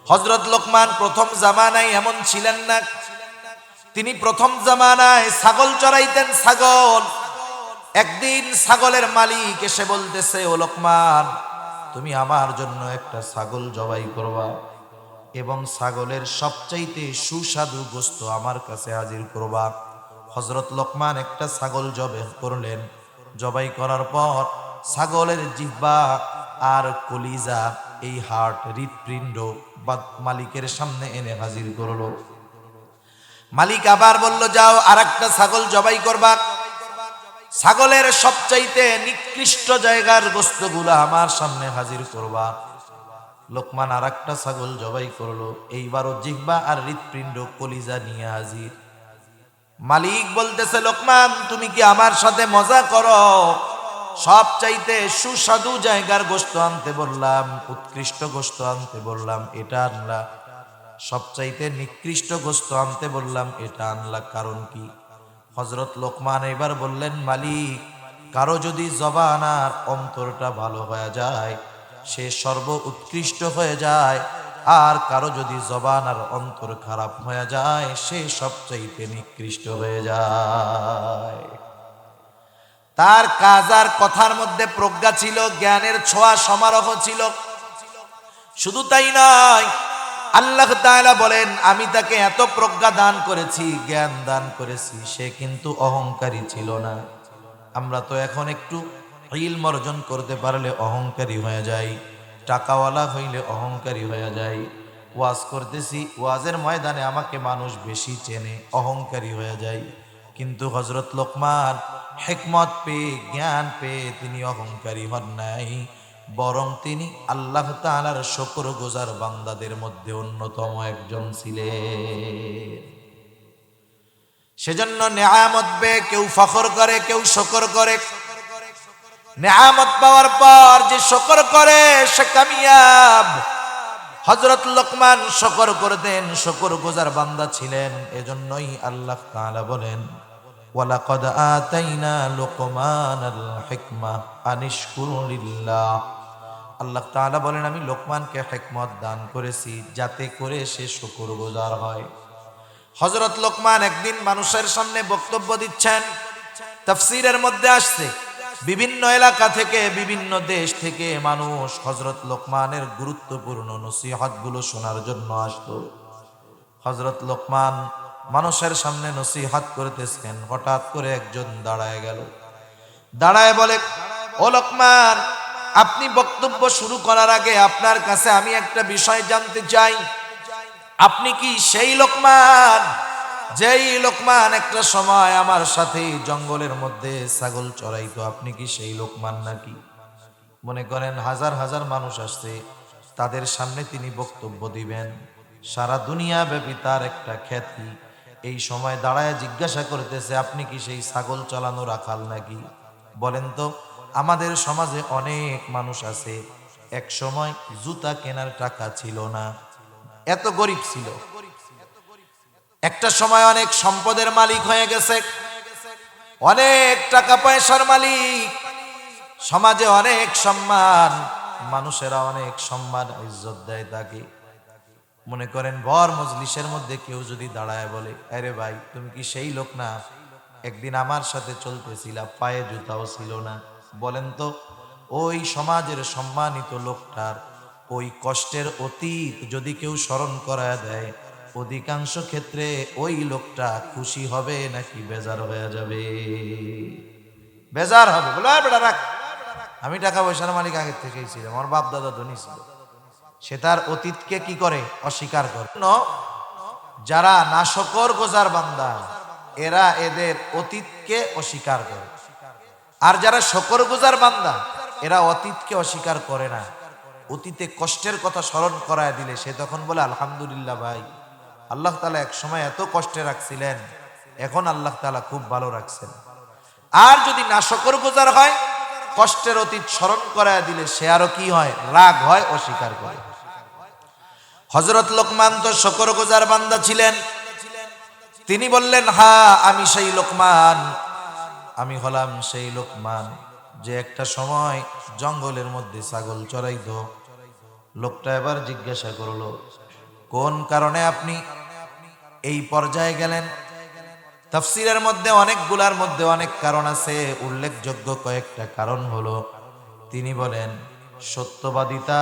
হযরত লোকমান প্রথম জামানায় এমন ছিলেন না। তিনি প্রথম জামানায় ছাগল চড়াইতেন, ছাগল। একদিন ছাগলের মালিক এসে বলতেছে, ও লোকমান, তুমি আমার জন্য একটা ছাগল জবাই করবা এবং ছাগলের সবচাইতে সুস্বাদু গোশত আমার কাছে হাজির করবা। হযরত লোকমান একটা ছাগল জবাই করলেন। জবাই করার পর ছাগলের জিহ্বা আর কলিজা, এই হার্ট, হৃৎপিণ্ড মালিকের সামনে এনে হাজির করলো। মালিক আবার বলল, যাও আর একটা ছাগল জবাই করবা, ছাগলের সবচাইতে নিকৃষ্ট জায়গার গোশতগুলা আমার সামনে হাজির করবা। লোকমান আর একটা ছাগল জবাই করলো, এইবারও জিহ্বা আর হৃৎপিণ্ড, কলিজা নিয়ে হাজির। মালিক বলতেছে, লোকমান, তুমি কি আমার সাথে মজা করো? সবচাইতে সুস্বাদু জায়গার গোশত আনতে বললাম, উৎকৃষ্ট গোশত আনতে বললাম, এটা আনলা। সবচাইতে নিকৃষ্ট গোশত আনতে বললাম, এটা আনলা, কারণ কি? হযরত লোকমান এবার বললেন, মালিক, কারো যদি জবান আর অন্তরটা ভালো হয়ে যায়, সে সর্ব উৎকৃষ্ট হয়ে যায়। আর কারো যদি জবান আর অন্তর খারাপ হয়ে যায়, সে সবচাইতে নিকৃষ্ট হয়ে যায়। তার কাজ আর কথার মধ্যে প্রজ্ঞা ছিল, জ্ঞানের ছোঁয়া সমারোহ ছিল। শুধু তাই নয়, আল্লাহ তাআলা বলেন, আমি তাকে এত প্রজ্ঞা দান করেছি, জ্ঞান দান করেছি, সে কিন্তু অহংকারী ছিল না। আমরা তো এখন একটু ইলম অর্জন করতে পারলে অহংকারী হয়ে যাই, টাকাওয়ালা হইলে অহংকারী হয়ে যাই। ওয়াজ করতেছি, ওয়াজের ময়দানে আমাকে মানুষ বেশি চেনে, অহংকারী হয়ে যায়। কিন্তু হযরত লোকমান হিকমত পেয়ে, জ্ঞান পেয়ে তিনি অহংকারী হন নাই, বরং তিনি আল্লাহ তাআলার শুকরগুজার বান্দাদের মধ্যে অন্যতম একজন ছিলেন। সেজন্য নেয়ামত পেয়ে কেউ ফখর করে, কেউ শুকর করে। নেয়ামত পাওয়ার পর যে শুকর করে সে কামিয়াব। হযরত লোকমান শুকর করতেন, শুকরগুজার বান্দা ছিলেন। এজন্যই আল্লাহ তাআলা বলেন, ওয়ালাকাদ আতাইনা লুকমানাল হিকমা আনিশকুর লিল্লাহ। আল্লাহ তাআলা বলেন, আমি লোকমানকে হিকমত দান করেছি যাতে করে সে শুকরগুজার হয়। হযরত লোকমান একদিন মানুষের সামনে বক্তব্য দিচ্ছেন। তাফসীরের মধ্যে আসছে, বিভিন্ন এলাকা থেকে, বিভিন্ন দেশ থেকে মানুষ হযরত লোকমানের গুরুত্বপূর্ণ নসিহতগুলো শোনার জন্য আসতো। হযরত লোকমান মানুষের সামনে নসিহত করতেছেন, হঠাৎ করে একজন দাঁড়ায় গেল। দাঁড়ায় বলে, ও লোকমান, আপনি বক্তব্য শুরু করার আগে আপনার কাছে আমি একটা বিষয় জানতে চাই। আপনি কি সেই লোকমান, যেই লোকমান একটা সময় আমার সাথে জঙ্গলের মধ্যে ছাগল চড়াইতো? আপনি কি সেই লোকমান নাকি? মনে করেন হাজার হাজার মানুষ আসছে, তাদের সামনে তিনি বক্তব্য দিবেন, সারা দুনিয়া ব্যাপী তার একটা খ্যাতি, এই সময় দাঁড়ায় জিজ্ঞাসা করতেছে, আপনি কি সেই ছাগল চালানো রাখাল নাকি? বলেন তো, আমাদের সমাজে অনেক মানুষ আছে এক সময় জুতা কেনার টাকা ছিল না, এত গরিব ছিল, একটা সময় অনেক সম্পদের মালিক হয়ে গেছে, অনেক টাকা পয়সার মালিক, সমাজে অনেক সম্মান, মানুষেরা অনেক সম্মান ইজ্জত দেয় তাকে। মনে করেন বর মজলিসের মধ্যে কেউ যদি দাঁড়ায় বলে, আরে ভাই তুমি কি সেই লোক না, একদিন আমার সাথে চলতেছিলা, পায়ে জুতাও ছিল না। বলেন তো, ওই সমাজের সম্মানিত লোকটার ওই কষ্টের অতীত যদি কেউ স্মরণ করায় দেয়, অধিকাংশ ক্ষেত্রে ওই লোকটা খুশি হবে নাকি বেজার হয়ে যাবে? বেজার হবে, বলে বেটা রাখ, আমি টাকা পয়সার মালিক আগের থেকেই ছিলাম, আমার বাপ দাদা ধনী ছিল। সে তার অতীতকে কি করে? অস্বীকার করে। যারা নাশকর গোজার বান্দা, এরা এদের অতীতকে অস্বীকার করে। আর যারা শকর গোজার বান্দা, এরা অতীতকে অস্বীকার করে না। অতীতে কষ্টের কথা স্মরণ করায় দিলে সে তখন বলে, আলহামদুলিল্লাহ ভাই, আল্লাহ তাআলা এক সময় এত কষ্টে রাখছিলেন, এখন আল্লাহ তাআলা খুব ভালো রাখছেন। আর যদি নাশকর গোজার হয়, কষ্টের অতীত স্মরণ করায় দিলে সে আরো কি হয়? রাগ হয়, অস্বীকার করে। হযরত লোকমান তো শকরগুজার বান্দা ছিলেন। তিনি বললেন, হ্যাঁ আমি সেই লোকমান, আমি হলাম সেই লোকমান যে একটা সময় জঙ্গলের মধ্যে ছাগল চড়াইতো। লোকটা এবার জিজ্ঞাসা করলো, কোন কারণে আপনি এই পর্যায়ে গেলেন? তাফসীরের মধ্যে অনেকগুলার মধ্যে অনেক কারণ আছে, উল্লেখযোগ্য কয়েকটা কারণ হলো, তিনি বলেন সত্যবাদিতা,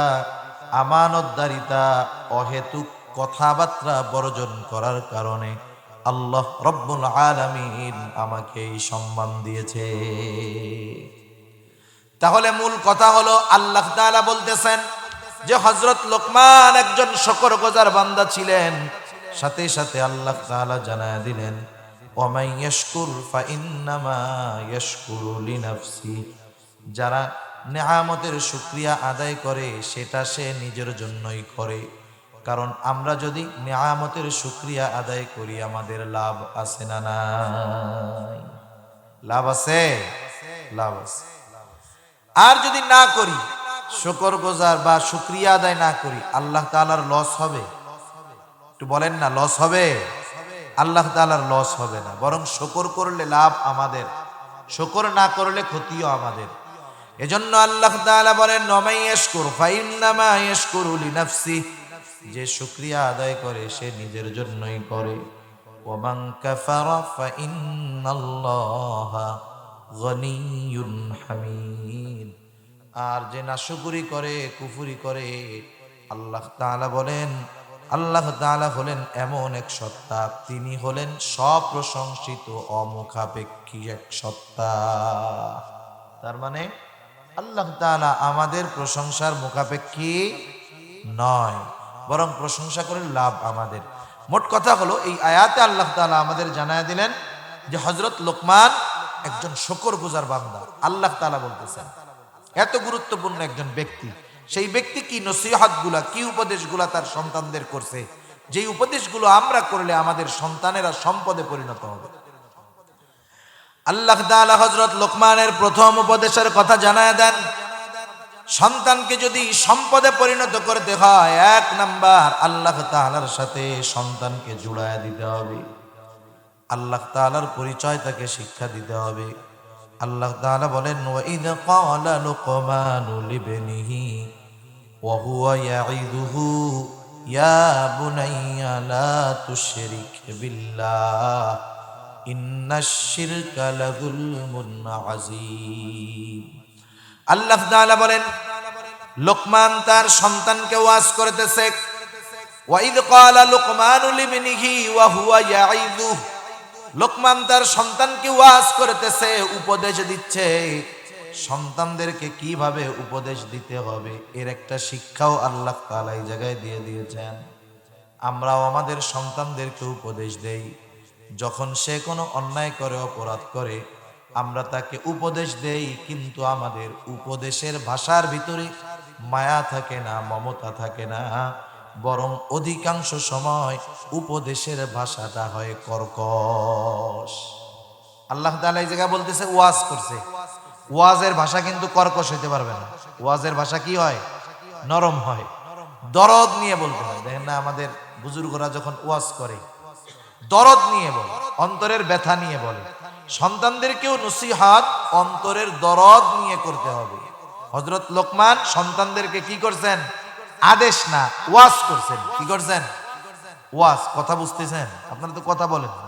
আমানতদারিতা, অহেতুক কথাবার্তা বর্জন করার কারণে আল্লাহ রব্বুল আলামিন আমাকে এই সম্মান দিয়েছে। তাহলে মূল কথা হলো, আল্লাহ তাআলা বলতেছেন যে হযরত লোকমান একজন শকরগুজার বান্দা ছিলেন, সাথে সাথে আল্লাহ তাআলা জানায় দিলেন, ওয়ামান ইয়াশকুর ফাইন্নামা ইয়াশকুরু লিনাফসি, যারা নেয়ামতের শুকরিয়া আদায় করে সেটা সে নিজের জন্যই করে। কারণ আমরা যদি নেয়ামতের শুকরিয়া আদায় করি, আমাদের লাভ আছে না নাই? লাভ আছে, লাভ আছে। আর যদি না করি, শুকরগুজার বা শুকরিয়া আদায় না করি, আল্লাহ তাআলার লস হবে? একটু বলেন না, লস হবে? আল্লাহ তাআলার লস হবে না, বরং শুকর করলে লাভ আমাদের, শুকর না করলে ক্ষতিও আমাদের। এজন্য আল্লাহ তাআলা বলেন, ওয়ামান ইয়াশকুর ফাইন্নামা ইয়াশকুরু লিনাফসি, যে শুকরিয়া আদায় করে সে নিজের জন্যই করে। ওয়ামান কাফারা ফাইন্নাল্লাহা গনিয়্যুন হামিদ, আর যে নাশকরি করে, কুফরি করে, আল্লাহ তাআলা বলেন, আল্লাহ তাআলা হলেন এমন এক সত্তা, তিনি হলেন স্বপ্রশংসিত, অমুখাপেক্ষী এক সত্তা। তার মানে আল্লাহ তাআলা আমাদের প্রশংসার মুখাপেক্ষী নয়, বরং প্রশংসা করে লাভ আমাদের। মোট কথা হলো, এই আয়াতে আল্লাহ তাআলা আমাদের জানায় দিলেন যে হযরত লোকমান একজন শুকরগুজার বান্দা। আল্লাহ তাআলা বলতেছেন, এত গুরুত্বপূর্ণ একজন ব্যক্তি, সেই ব্যক্তি কি নসিহতগুলা, কি উপদেশগুলা তার সন্তানদের করছে, যেই উপদেশগুলো আমরা করলে আমাদের সন্তানেরা সম্পদে পরিণত হবে। আল্লাহ তাআলা হযরত লোকমানের প্রথম উপদেশের কথা জানায় দেন, সন্তানকে যদি সম্পদে পরিণত করতে হয়, এক নাম্বার আল্লাহ তাআলার সাথে সন্তানকে জুড়ায় দিতে হবে, আল্লাহ তাআলার পরিচয় তাকে শিক্ষা দিতে হবে। আল্লাহ তাআলা বলেন, ওয়াইদ ক্বালা লুকমানু লিবনিহি ওয়া হুয়া ইয়াইদুহু ইয়া বুনাইয়া লা তুশরিক বিল্লাহ ইন্নাশ শিরকা লাযুলমুন আযীম। আল্লাহ তাআলা বলেন, লোকমান তার সন্তানকে ওয়াজ করতেছে, ওয়াইদ ক্বালা লুকমানু লিবনিহি ওয়া হুয়া ইয়াইদুহু, লোকমান তার সন্তানকে ওয়াজ করতেছে, উপদেশ দিচ্ছে, সন্তানদেরকে কিভাবে উপদেশ দিতে হবে এর একটা শিক্ষাও আল্লাহ তাআলা এই জায়গায় দিয়ে দিয়েছেন। আমরাও আমাদের সন্তানদেরকে উপদেশ দেই, যখন সে কোনো অন্যায় করে, অপরাধ করে, আমরা তাকে উপদেশ দেই, কিন্তু আমাদের উপদেশের ভাষার ভিতরে মায়া থাকে না, মমতা থাকে না, বরং অধিকাংশ সময় উপদেশের ভাষাটা হয় কর্কশ। আল্লাহ তাআলা এই জায়গা বলতেছে ওয়াজ করছে, ওয়াজের ভাষা কিন্তু কর্কশ হইতে পারবে না। ওয়াজের ভাষা কি হয়? নরম হয়, দরদ নিয়ে বলতে হয়। দেখেন না, আমাদের বুজুর্গরা যখন ওয়াজ করে দরদ নিয়ে বলে, অন্তরের ব্যথা নিয়ে বলে। সন্তানদেরকেও নসিহত অন্তরের দরদ নিয়ে করতে হবে। হযরত লোকমান সন্তানদেরকে কি করছেন? আদেশ না, ওয়াজ করছেন। কি করছেন? ওয়াজ। কথা বুঝতেছেন? আপনারা তো কথা বলেন না,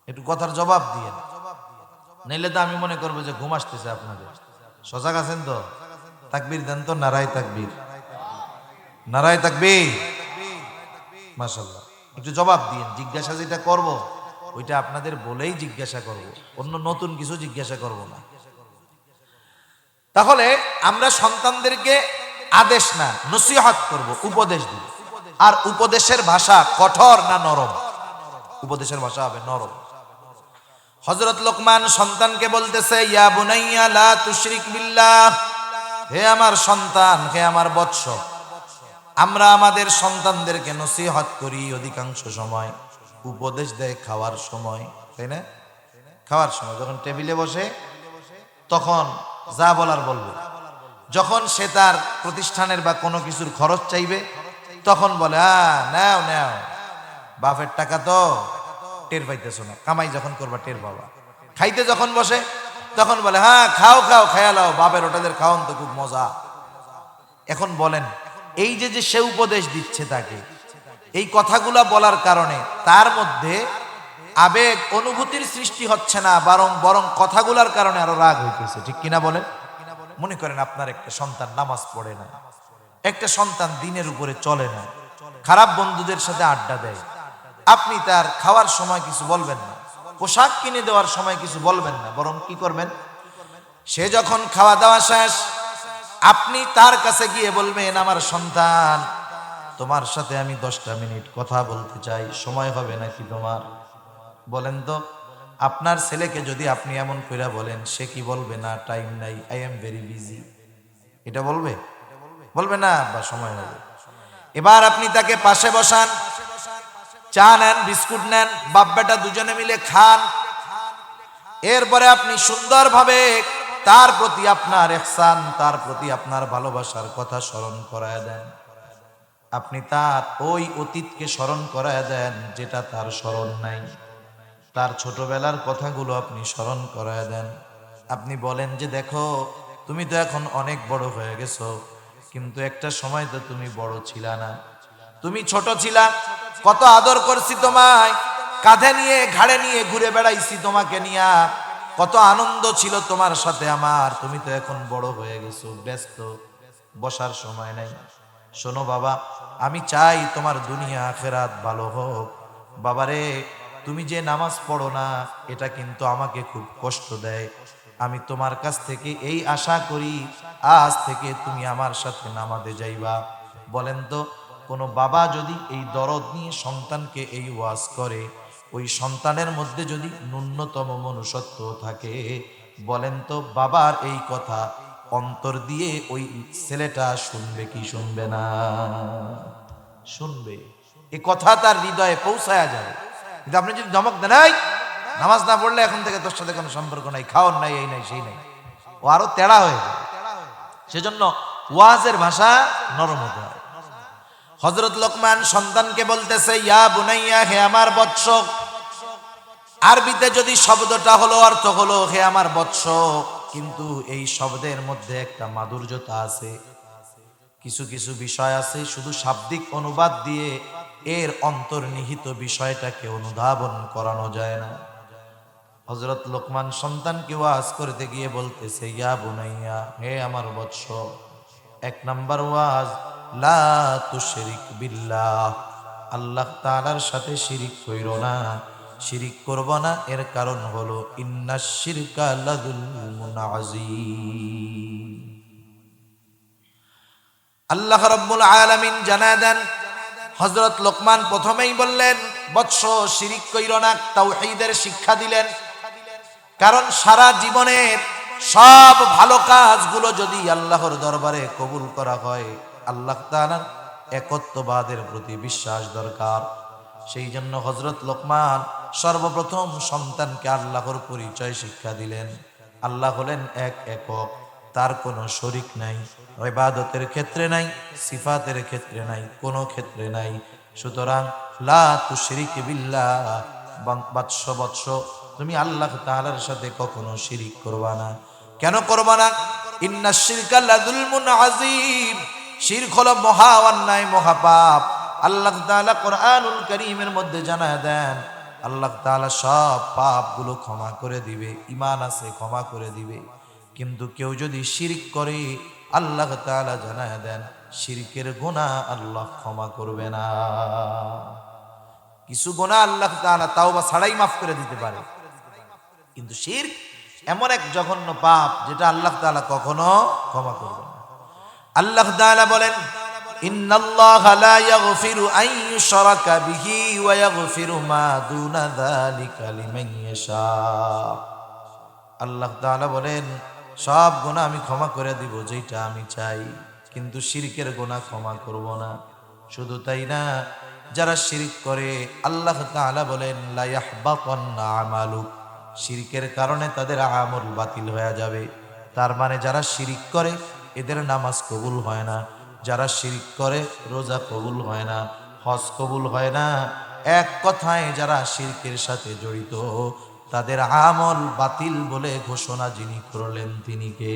একটু কথার জবাব দিয়ে, নাইলে তো আমি মনে করবো যে ঘুম আসতেছে আপনাদের। সজাগ আছেন তো? তাকবীর দেন তো, নারায়ে তাকবীর, নারায়ে তাকবীর, মাশাআল্লাহ। একটু জবাব দিন। জিজ্ঞাসা যেটা করব ওইটা আপনাদের বলেই জিজ্ঞাসা করব, অন্য নতুন কিছু জিজ্ঞাসা করব না। তাহলে আমরা সন্তানদেরকে আদেশ না, নসিহত করব, উপদেশ দিব। আর উপদেশের ভাষা কঠোর না নরম? উপদেশের ভাষা হবে নরম। হযরত লোকমান সন্তানকে বলতেছে, ইয়া বুনাইয়া লা তুশরিক বিল্লাহ, হে আমার সন্তান, হে আমার বৎস। আমরা আমাদের সন্তানদেরকে নসিহত করি অধিকাংশ সময়, উপদেশ দেয় খাওয়ার সময়, তাই না? খাওয়ার সময় যখন টেবিলে বসে তখন যা বলার বলবে। যখন সে তার প্রতিষ্ঠানের বা কোনো কিছুর খরচ চাইবে তখন বলে, নাও নাও, বাপের টাকা তো টের পাইতেছো না, কামাই যখন করবা টের পাবা। খাইতে যখন বসে তখন বলে, খাও খাও, খায়া লাও, বাপের ওটাদের খাওয়ান তো খুব মজা। এখন বলেন, এই যে যে সে উপদেশ দিচ্ছে তাকে, এই কথাগুলা বলার কারণে তার মধ্যে আবেগ অনুভূতির সৃষ্টি হচ্ছে না, বরং কথাগুলার কারণে আরো রাগ হইতেছে। ঠিক কিনা বলেন? মনে করেন আপনার একটা সন্তান নামাজ পড়ে না, একটা সন্তান দিনের উপরে চলে না, খারাপ বন্ধুদের সাথে আড্ডা দেয়। আপনি তার খাওয়ার সময় কিছু বলবেন না, পোশাক কিনে দেওয়ার সময় কিছু বলবেন না, বরং কি করবেন? সে যখন খাওয়া দাওয়া শেষ, আপনি তার কাছে গিয়ে বলবেন, আমার সন্তান, তোমার সাথে আমি 10টা মিনিট কথা বলতে চাই, সময় হবে নাকি তোমার? বলেন তো, আপনার ছেলেকে যদি আপনি এমন কইরা বলেন, সে কি বলবে? না, টাইম নাই, আই এম ভেরি বিজি। এটা বলবে? বলবে না, বা সময় হবে। এবার আপনি তাকে পাশে বসান, চা নেন, বিস্কুট নেন, বাপ বেটা দুজনে মিলে খান। এরপরে আপনি সুন্দরভাবে তার প্রতি আপনার ইহসান, তার প্রতি আপনার ভালোবাসার কথা স্মরণ করায় দেন। আপনি তার ওই অতীতকে স্মরণ করায় দেন যেটা তার স্মরণ নাই। তার ছোটবেলার কথাগুলো আপনি স্মরণ করায় দেন। আপনি বলেন যে, দেখো, তুমি তো এখন অনেক বড় হয়ে গেছো, কিন্তু একটা সময় তো তুমি বড় ছিলা না। তুমি ছোট ছিলা, কত আদর করছি তোমায়, কাঁধে নিয়ে ঘাড়ে নিয়ে ঘুরে বেড়াইছি তোমাকে নিয়া, কত আনন্দ ছিল তোমার সাথে আমার। তুমি তো এখন বড় হয়ে গেছো, ব্যস্ত, বসার সময় নাই। শোনো বাবা, আমি চাই তোমার দুনিয়া আখিরাত ভালো হোক। বাবারে, তুমি যে নামাজ পড়ো না, এটা কিন্তু আমাকে খুব কষ্ট দেয়। আমি তোমার কাছ থেকে এই আশা করি, আজ থেকে তুমি আমার সাথে নামাজে যাইবা। বলেন তো, কোনো বাবা যদি এই দরদ নিয়ে সন্তানকে এই ওয়াজ করে, ওই সন্তানের মধ্যে যদি ন্যূনতম মনুষ্যত্ব থাকে, বলেন তো বাবার এই কথা অন্তর দিয়ে ওই ছেলেটা শুনবে কি শুনবে না? শুনবে। এই কথা তার হৃদয়ে পৌঁছায়া যাবে। কিন্তু আপনি যদি ধমক দেন, এই নামাজ না পড়লে এখন থেকে তোর সাথে কোনো সম্পর্ক নাই, খাওয়ার নাই, এই নাই সেই নাই, ও আরো তেড়া হয়ে যায়। সেজন্য ওয়াজের ভাষা নরম হতে হয়। হযরত লোকমান সন্তানকে বলতেছে, ইয়া বুনাইয়া, হে আমার বৎস। আরবিতে যদি শব্দটা হলো, অর্থ হলো হে আমার বৎস, কিন্তু এই শব্দের মধ্যে একটা মাধুর্যতা আছে। কিছু কিছু বিষয় আছে শুধু শাব্দিক অনুবাদ দিয়ে এর অন্তর্নিহিত বিষয়টাকে অনুধাবন করানো যায় না। হযরত লোকমান সন্তানকে ওয়াজ করতে গিয়ে বলতেছে, ইয়া বুনাইয়া, হে আমার বৎস। 1 নাম্বার ওয়াজ, লা তুশরিক বিল্লাহ, আল্লাহ তাআলার সাথে শিরিক কইরো না। শিরিক করব না, এর কারণ হলো ইন্নাশ শিরকা লাযুলমুন আযীম। আল্লাহ রাব্বুল আলামিন জানায় দেন, হযরত লোকমান প্রথমেই বললেন, বৎস, শিরিক কইরো না, তাওহীদের শিক্ষা দিলেন। কারণ সারা জীবনের সব ভালো কাজগুলো যদি আল্লাহর দরবারে কবুল করা হয়, আল্লাহ তাআলার একত্ববাদের প্রতি বিশ্বাস দরকার। সেই জন্য হযরত লোকমান সর্বপ্রথম সন্তানকে আল্লাহর পরিচয় শিক্ষা দিলেন। আল্লাহ হলেন এক একক, তার কোনো শরীক নাই, ইবাদতের ক্ষেত্রে নাই, সিফাতের ক্ষেত্রে নাই, কোনো ক্ষেত্রে নাই। সুতরাং লা তুশরিক বিল্লাহ, বৎস তুমি আল্লাহ তাআলার সাথে কখনো শিরিক করবা না। কেন করবা না? ইন্নাশ শিরকা লাযুলমুন আযীম, শিরক হলো মহা অন্যায়, মহাপাপ। আল্লাহ তাআলা কোরআনুল কারীমের মধ্যে জানায় দেন, আল্লাহ তাআলা সব পাপগুলো ক্ষমা করে দিবে, ঈমান আছে ক্ষমা করে দিবে। কিন্তু কেউ যদি শিরক করে, আল্লাহ তাআলা জানায় দেন শিরকের গুনাহ আল্লাহ ক্ষমা করবে না। কিছু গুনাহ আল্লাহ তাআলা তাওবা ছাড়াই মাফ করে দিতে পারে, কিন্তু শিরক এমন এক জঘন্য পাপ যেটা আল্লাহ তাআলা কখনো ক্ষমা করবে না। আল্লাহ তাআলা বলেন, ইন্নাল্লাহা লা ইয়াগফিরু আন ইউশরাকা বিহি ওয়া ইয়াগফিরু মা দুনা যালিকা লিমান ইয়াশা। আল্লাহ তাআলা বলেন, সব গুনাহ আমি ক্ষমা করে দিব যেটা আমি চাই, কিন্তু শিরকের গুনাহ ক্ষমা করব না। শুধু তাই না, যারা শিরক করে আল্লাহ তাআলা বলেন লা ইয়াহবাতান্না আমালুক, শিরকের কারণে তাদের আমল বাতিল হয়ে যাবে। তার মানে যারা শিরক করে এদের নামাজ কবুল হয় না, যারা শিরক করে রোজা কবুল হয় না, হজ কবুল হয় না। এক কথায় যারা শিরকের সাথে জড়িত তাদের আমল বাতিল বলে ঘোষণা যিনি করলেন তিনি কে?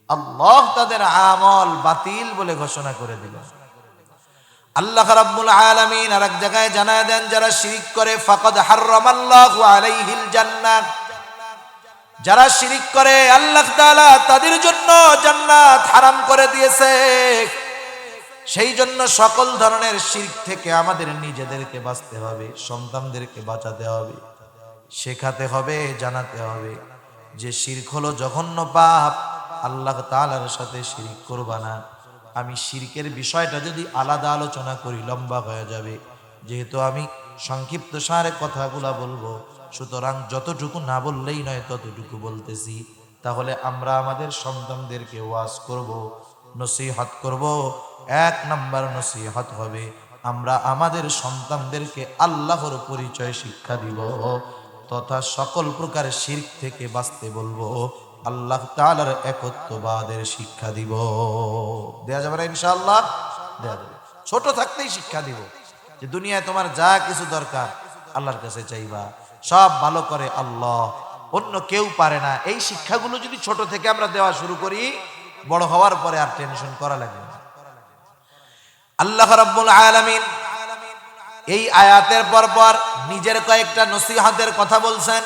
আল্লাহ তাদের আমল বাতিল বলে ঘোষণা করে দিলেন। আল্লাহ রাব্বুল আলামিন আরেক জায়গায় জানায় দেন, যারা শিরক করে ফাকাদ হাররামাল্লাহু আলাইহিল জান্নাহ, যারা শিরক করে আল্লাহ তাআলা তাদের জন্য জান্নাত হারাম করে দিয়েছে। সেই জন্য সকল ধরনের শিরক থেকে আমাদের নিজেদেরকে বাঁচতে হবে, সন্তানদেরকে বাঁচাতে হবে, শেখাতে হবে, জানাতে হবে যে শিরক হলো জঘন্য পাপ, আল্লাহ তাআলার সাথে শিরক করবা না। আমি শিরকের বিষয়টা যদি আলাদা আলোচনা করি লম্বা হয়ে যাবে, যেহেতু আমি সংক্ষিপ্ত সারে কথাগুলা বলবো, সুতরাং যতটুকু না বললেই নয় ততটুকু বলতেছি। তাহলে আমরা আমাদের সন্তানদেরকে ওয়াজ করব, নসিহত করব। এক নাম্বার নসিহত হবে আমরা আমাদের সন্তানদেরকে আল্লাহর পরিচয় শিক্ষা দিব, তথা সকল প্রকার শিরক থেকে বাঁচতে বলবো, আল্লাহ তাআলার একত্ববাদের শিক্ষা দিব। দেয়া যাবে না ইনশাআল্লাহ? দেয়া যাবে। ছোট থাকতেই শিক্ষা দিব যে দুনিয়ায় তোমার যা কিছু দরকার আল্লাহর কাছে চাইবা, সব ভালো করে আল্লাহ, অন্য কেউ পারে না। এই শিক্ষাগুলো যদি ছোট থেকে আমরা দেওয়া শুরু করি, বড় হওয়ার পরে আর টেনশন করা লাগবে না। আল্লাহ রাব্বুল আলামিন এই আয়াতের পর নিজের কয়েকটা নসিহতের কথা বলছেন।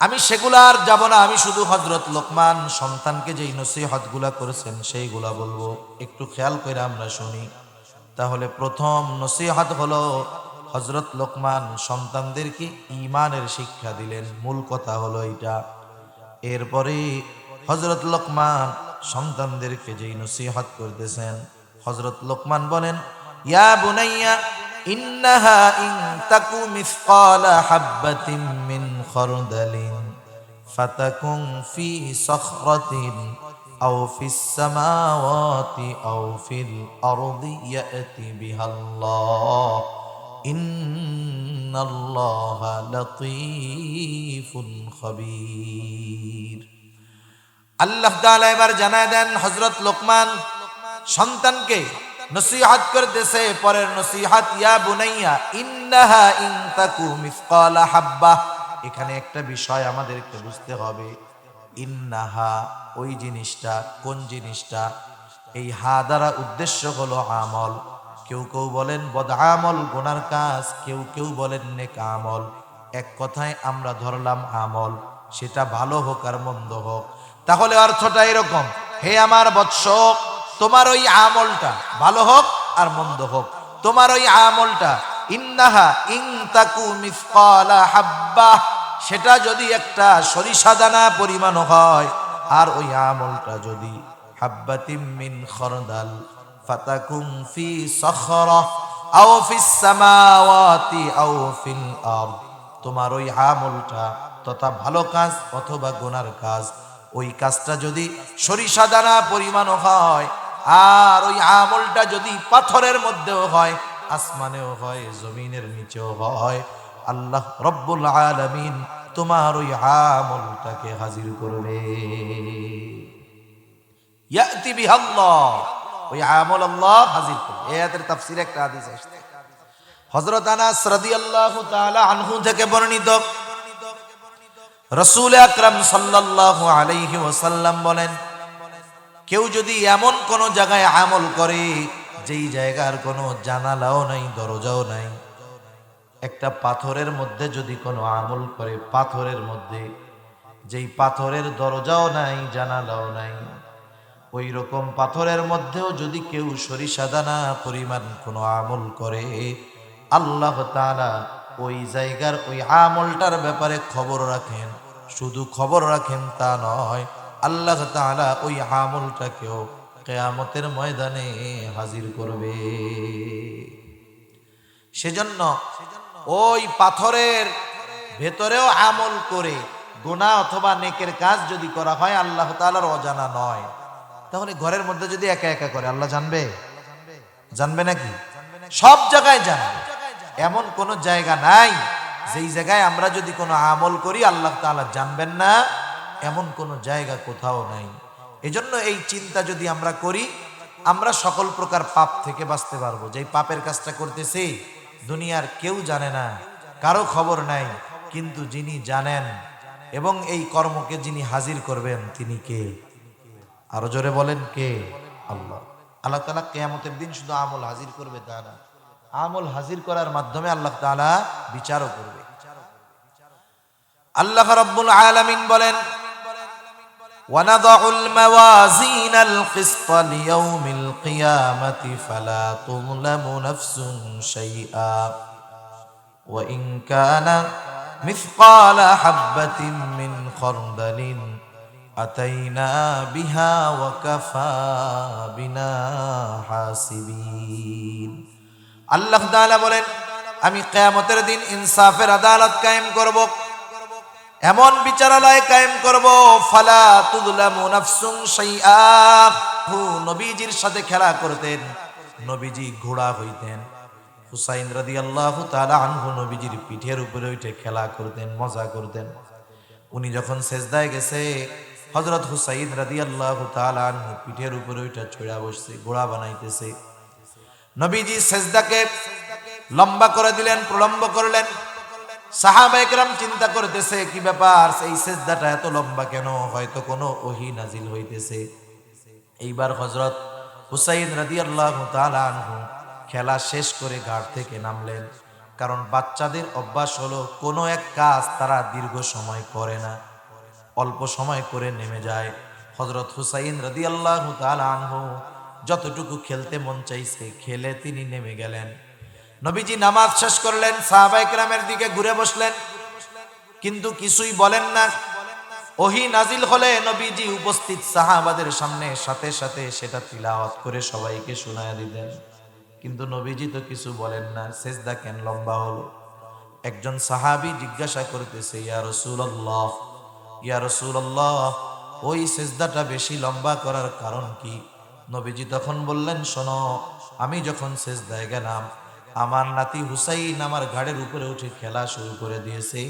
আমি সেগুলা আর যাব না, আমি শুধু হযরত লোকমান সন্তানকে যেই নসিহতগুলা করেছেন সেইগুলা বলবো। একটু খেয়াল করে আমরা শুনি। তাহলে প্রথম নসিহত হলো হযরত লোকমান সন্তানদেরকে ঈমানের শিক্ষা দিলেন, মূল কথা হলো এটা। এরপরে হযরত লোকমান সন্তানদেরকে যেই নসিহত করতেছেন, হযরত লোকমান বলেন, ইয়া বুনাইয়া ইন্নাহা ইন তাকু মিসকালা হাববাতিন মিন খারদালিন ফাতাকুন ফি সখরাতিন আও ফিস সামাওয়াতি আও ফিল আরদি ইয়াতি বিহাল্লাহ ইন্নাল্লাহা লাতীফুন খাবীর। আল্লাহ তাআলা এবার জানায় দেন, হযরত লোকমান সন্তানকে নসিহত করতেছে। পরের নসিহত, ইয়া বুনাইয়া ইন্নাহা ইন তাকু মিসকালা হাব্বা। এখানে একটা বিষয় আমাদেরকে বুঝতে হবে, ইন্নাহা ওই জিনিসটা, কোন জিনিসটা? এই হা দ্বারা উদ্দেশ্য হলো আমল। কেউ কেউ বলেন বদ আমল, গুনার কাজ, কেউ কেউ বলেন নেক আমল। এক কথায় আমরা ধরলাম আমল, সেটা ভালো হোক আর মন্দ হোক। তাহলে অর্থটা এরকম, হে আমার বৎস, তোমার ওই আমলটা ভালো হোক আর মন্দ হোক, তোমার ওই আমলটা ইন্নাহা ইন তাকু মিসকালা হাব্বা, সেটা যদি একটা সরিষা দানা পরিমাণ হয়, আর ওই আমলটা যদি হাব্বাতিম মিন খারদাল ফাতাকুম ফি সখরা আও ফিস সামাওয়াতি আও ফিল আরদ, তোমার ওই আমলটা তথা ভালো কাজ অথবা গুনার কাজ, ওই কাজটা যদি সরিষা দানা পরিমাণ হয় আর ওই আমলটা যদি পাথরের মধ্যেও হয়, আসমানেও হয়, জমিনের নিচেও হয়, আল্লাহ রব্বুল আলামিন তোমার ওই আমলটাকে হাজির করবে। ইয়াতি বিহাল্লাহ, ওই আমল আল্লাহ হাজির করবে। এই আয়াতের তাফসীরে একটা হাদিস আসছে, হযরত আনাস রাদিয়াল্লাহু তাআলা আনহু থেকে বর্ণিত, রাসূল আকরাম সাল্লাল্লাহু আলাইহি ওয়াসাল্লাম বলেন, কেউ যদি এমন কোন জায়গায় আমল করে যেই জায়গার কোনো জানালাও নাই, দরজাও নাই, একটা পাথরের মধ্যে যদি কোনো আমল করে, পাথরের মধ্যে যেই পাথরের দরজাও নাই, জানালাও নাই, ওই রকম পাথরের মধ্যেও যদি কেউ সরিষা দানা পরিমাণ কোনো আমল করে, আল্লাহ তাআলা ওই জায়গার ওই আমলটার ব্যাপারে খবর রাখেন। শুধু খবর রাখেন তা নয়, আল্লাহ তাআলা ওই আমলটাকেও কিয়ামতের ময়দানে হাজির করবে। সেজন্য ওই পাথরের ভেতরেও আমল করে গুনাহ অথবা নেকের কাজ যদি করা হয়, আল্লাহ তাআলার অজানা নয়। তাহলে ঘরের মধ্যে যদি একা একা করে আল্লাহ জানবে? জানবে নাকি? সব জায়গায় জানবে। এমন কোন জায়গা নাই যেই জায়গায় আমরা যদি কোনো আমল করি আল্লাহ তাআলা জানবেন না, এমন কোন জায়গা কোথাও নাই। এজন্য এই চিন্তা যদি আমরা করি, আমরা সকল প্রকার পাপ থেকে বাঁচতে পারবো। যেই পাপের কাজটা করতেছি দুনিয়ার কেউ জানে না, কারো খবর নাই, কিন্তু যিনি জানেন এবং এই কর্মকে যিনি হাজির করবেন তিনি কে? আরো জোরে বলেন কে? আল্লাহ। আল্লাহ তাআলা কিয়ামতের দিন শুধু আমল হাজির করবে তা না, আমল হাজির করার মাধ্যমে আল্লাহ তাআলা বিচারও করবে। আল্লাহ রাব্বুল আলামিন বলেন, وَنَضَعُ الْمَوَازِينَ الْقِسْطَ لِيَوْمِ الْقِيَامَةِ فَلَا تُظْلَمُ نَفْسٌ شَيْئًا وَإِنْ كَانَ مِثْقَالَ حَبَّةٍ مِّنْ خَرْدَلٍ أَتَيْنَا بِهَا وَكَفَى بِنَا حَاسِبِينَ। আল্লাহ তাআলা বলেন, আমি কিয়ামতের দিন ইনসাফের আদালত কায়েম করব, এমন বিচারালয় কায়েম করব, ফালা তুযলামু নাফসুন শাইআ। নবীজির সাথে খেলা করতেন, নবীজি ঘোড়া হইতেন, হুসাইন রাদিয়াল্লাহু তাআলা আনহু নবীজির পিঠের উপরে উঠে খেলা করতেন, মজা করতেন। উনি যখন সেজদায় গেছে, হযরত হুসাইন রাদিয়াল্লাহু তাআলা আনহু পিঠের উপরে উঠে চড়া বসছে, ঘোড়া বানাইতেছে। নবীজি সেজদাকে লম্বা করে দিলেন, প্রলম্ব করলেন। সাহাবায়ে কেরাম চিন্তা করতেছে কি ব্যাপার, এই সেজদাটা এত লম্বা কেন? হয়তো কোনো ওহী নাজিল হইতেছে। এইবার হযরত হুসাইন রাদিয়াল্লাহু তাআলা আনহু খেলা শেষ করে ঘাট থেকে নামলেন। কারণ বাচ্চাদের অভ্যাস হলো কোনো এক কাজ তারা দীর্ঘ সময় করে না, অল্প সময় করে নেমে যায়। হযরত হুসাইন রাদিয়াল্লাহু তাআলা আনহু যতটুকু খেলতে মন চাইছে খেলে তিনি নেমে গেলেন। নবীজি নামাজ শেষ করলেন, সাহাবায়ে কেরামের দিকে ঘুরে বসলেন, কিন্তু কিছুই বলেন না। ওহী নাজিল হলে নবীজি উপস্থিত সাহাবাদের সামনে সাথে সাথে সেটা তিলাওয়াত করে সবাইকে শোনায়া দিতেন, কিন্তু নবীজি তো কিছু বলেন না। সেজদা কেন লম্বা হলো? একজন সাহাবী জিজ্ঞাসা করতেছে, ইয়া রাসূলুল্লাহ, ইয়া রাসূলুল্লাহ, ওই সেজদাটা বেশি লম্বা করার কারণ কি? নবীজি তখন বললেন, শোনো, আমি যখন সেজদায় গেলাম, আমার নাতি হুসাইন আমার ঘাড়ের উপরে উঠে খেলা শুরু করে দিয়েছে।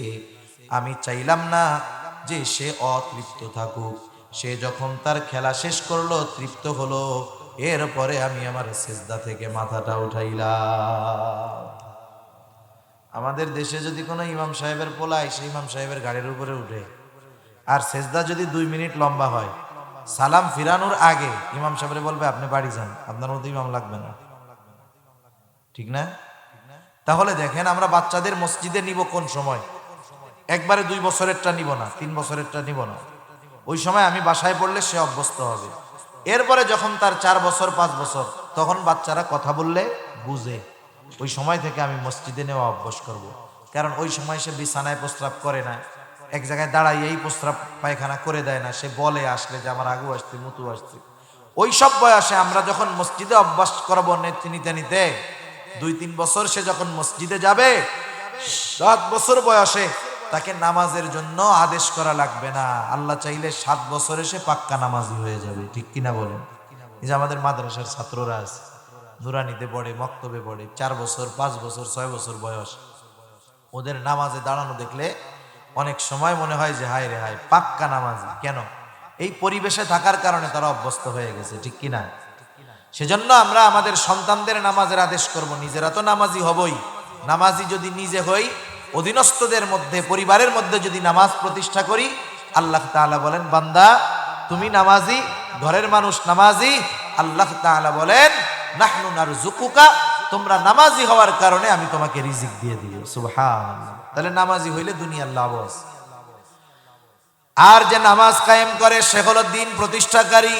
আমি চাইলাম না যে সে অতৃপ্ত থাকুক। সে যখন তার খেলা শেষ করলো, তৃপ্ত হলো, এরপরে আমি আমার সেজদা থেকে মাথাটা উঠাইলাম। আমাদের দেশে যদি কোনো ইমাম সাহেবের পোলা এসে ইমাম সাহেবের গাড়ির উপরে উঠে আর সেজদা যদি 2 মিনিট লম্বা হয়, সালাম ফিরানোর আগে ইমাম সাহেব বলবে, আপনি বাড়ি যান, আপনার মধ্যে ইমাম লাগবে না। ঠিক না? তাহলে দেখেন, আমরা বাচ্চাদের মসজিদে নিব কোন সময়? একবারে 2 বছরেরটা নিব না, 3 বছরেরটা নিব না। ওই সময় আমি বাসায় পড়লে সে অভ্যস্ত হবে। এরপরে যখন তার 4 বছর 5 বছর, তখন বাচ্চারা কথা বললে বুঝে, ওই সময় থেকে আমি মসজিদে নেওয়া অভ্যাস করব। কারণ ওই সময় সে বিছানায় প্রস্রাব করে না, এক জায়গায় দাঁড়াইয়েই প্রস্রাব পায়খানা করে দেয় না, সে বলে আসলে যে আমার আগু আসছে, মুতু আসছে। ওই সব বয়সে আমরা যখন মসজিদে অভ্যাস করবো নিতে নিতে, 2-3 বছর সে যখন মসজিদে যাবে, 7 বছর বয়সে তাকে নামাজের জন্য আদেশ করা লাগবে না। আল্লাহ চাইলে 7 বছরে সে পাক্কা নামাজি হয়ে যাবে। ঠিক কিনা বলেন? এই যে আমাদের মাদ্রাসার ছাত্ররা আছে, নুরানিতে পড়ে, মক্তবে পড়ে, 4 বছর 5 বছর 6 বছর বয়স, ওদের নামাজে দাঁড়ানো দেখলে অনেক সময় মনে হয় যে হায় রে হায়, পাক্কা নামাজি। কেন? এই পরিবেশে থাকার কারণে তারা অভ্যস্ত হয়ে গেছে, ঠিক কিনা? সেজন্য আমরা আমাদের সন্তানদের নামাজের আদেশ করব, নিজেরা তো নামাজি হবই। নামাজি যদি নিজে হই, অধীনস্থদের মধ্যে, পরিবারের মধ্যে যদি নামাজ প্রতিষ্ঠা করি, আল্লাহ তাআলা বলেন বান্দা তুমি নামাজি, ঘরের মানুষ নামাজি, আল্লাহ তাআলা বলেন নাহনু নারযুকুকা, তোমরা নামাজি হওয়ার কারণে আমি তোমাকে রিজিক দিয়ে দিব। সুবহানাল্লাহ। তাহলে নামাজি হইলে দুনিয়ার লাভ আছে। আর যে নামাজ কায়েম করে সে হলো দ্বীন প্রতিষ্ঠাকারী।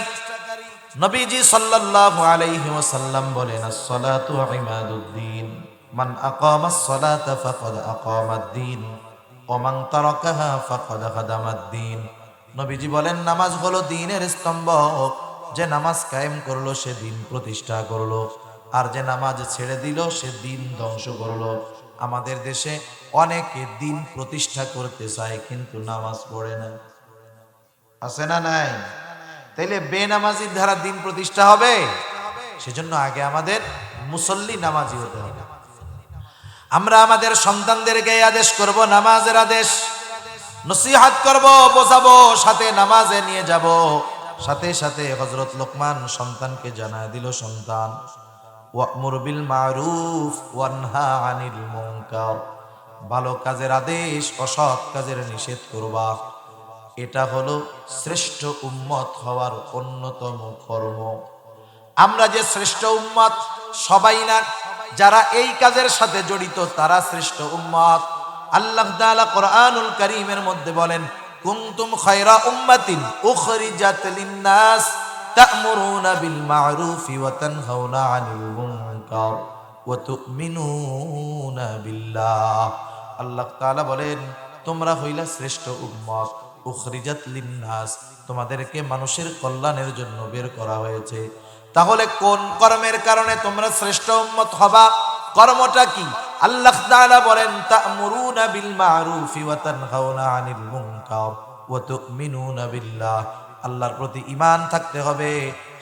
নবীজি সাল্লাল্লাহু আলাইহি ওয়াসাল্লাম বলেন আস-সালাতু ইমাদুদ্দিন, মান আকামাস সালাতা ফাকাদ আকামাদ-দ্বীন ওয়া মান তারাকাহা ফাকাদ হাদামাদ-দ্বীন। নবীজি বলেন নামাজ হলো দ্বীনের স্তম্ভ, যে নামাজ কায়েম করলো সে দ্বীন প্রতিষ্ঠা করলো, আর যে নামাজ ছেড়ে দিল সে দ্বীন ধ্বংস করলো। আমাদের দেশে অনেকে দ্বীন প্রতিষ্ঠা করতে চায় কিন্তু নামাজ পড়ে না, আছে না নাই? তাইলে বেনামাজির দ্বারা দ্বীন প্রতিষ্ঠা হবে? সেজন্য আগে আমাদের মুসল্লি নামাজি হতে হবে। আমরা আমাদের সন্তানদেরকে আদেশ করব, নামাজের আদেশ, নসিহত করব, বোঝাবো, সাথে নামাজে নিয়ে যাব। সাথে সাথে হযরত লোকমান সন্তানকে জানায় দিল, সন্তান ওয়া'মুর বিল মারুফ ওয়ানহা আনিল মুনকার, ভালো কাজের আদেশ, অসৎ কাজের নিষেধ করবা। এটা হলো শ্রেষ্ঠ উম্মত হওয়ার অন্যতম কর্ম। আমরা যে শ্রেষ্ঠ উম্মত সবাই না, যারা এই কাজের সাথে জড়িত তারা শ্রেষ্ঠ উম্মত। আল্লাহ তাআলা কোরআনুল কারীমের মধ্যে বলেন কুনতুম খায়রা উম্মাতিন উখরিজাত লিন-নাস তা'মুরুনা বিল মা'রুফি ওয়া তানহাউনা আনিল মুনকার ওয়া তু'মিনুনা বিল্লাহ। আল্লাহ তাআলা বলেন তোমরা হইলা শ্রেষ্ঠ উম্মত, উখরিজাত লিন-নাস, তোমাদেরকে মানুষের কল্যাণের জন্য বের করা হয়েছে। তাহলে কোন কর্মের কারণে তোমরা শ্রেষ্ঠ উম্মত হবা? কর্মটা কি? আল্লাহ তাআলা বলেন তা'মুরুনা বিল মা'রুফি ওয়া তানহাউনা আনিল মুনকার ওয়া তু'মিনুনা বিল্লাহ। আল্লাহর প্রতি ঈমান থাকতে হবে,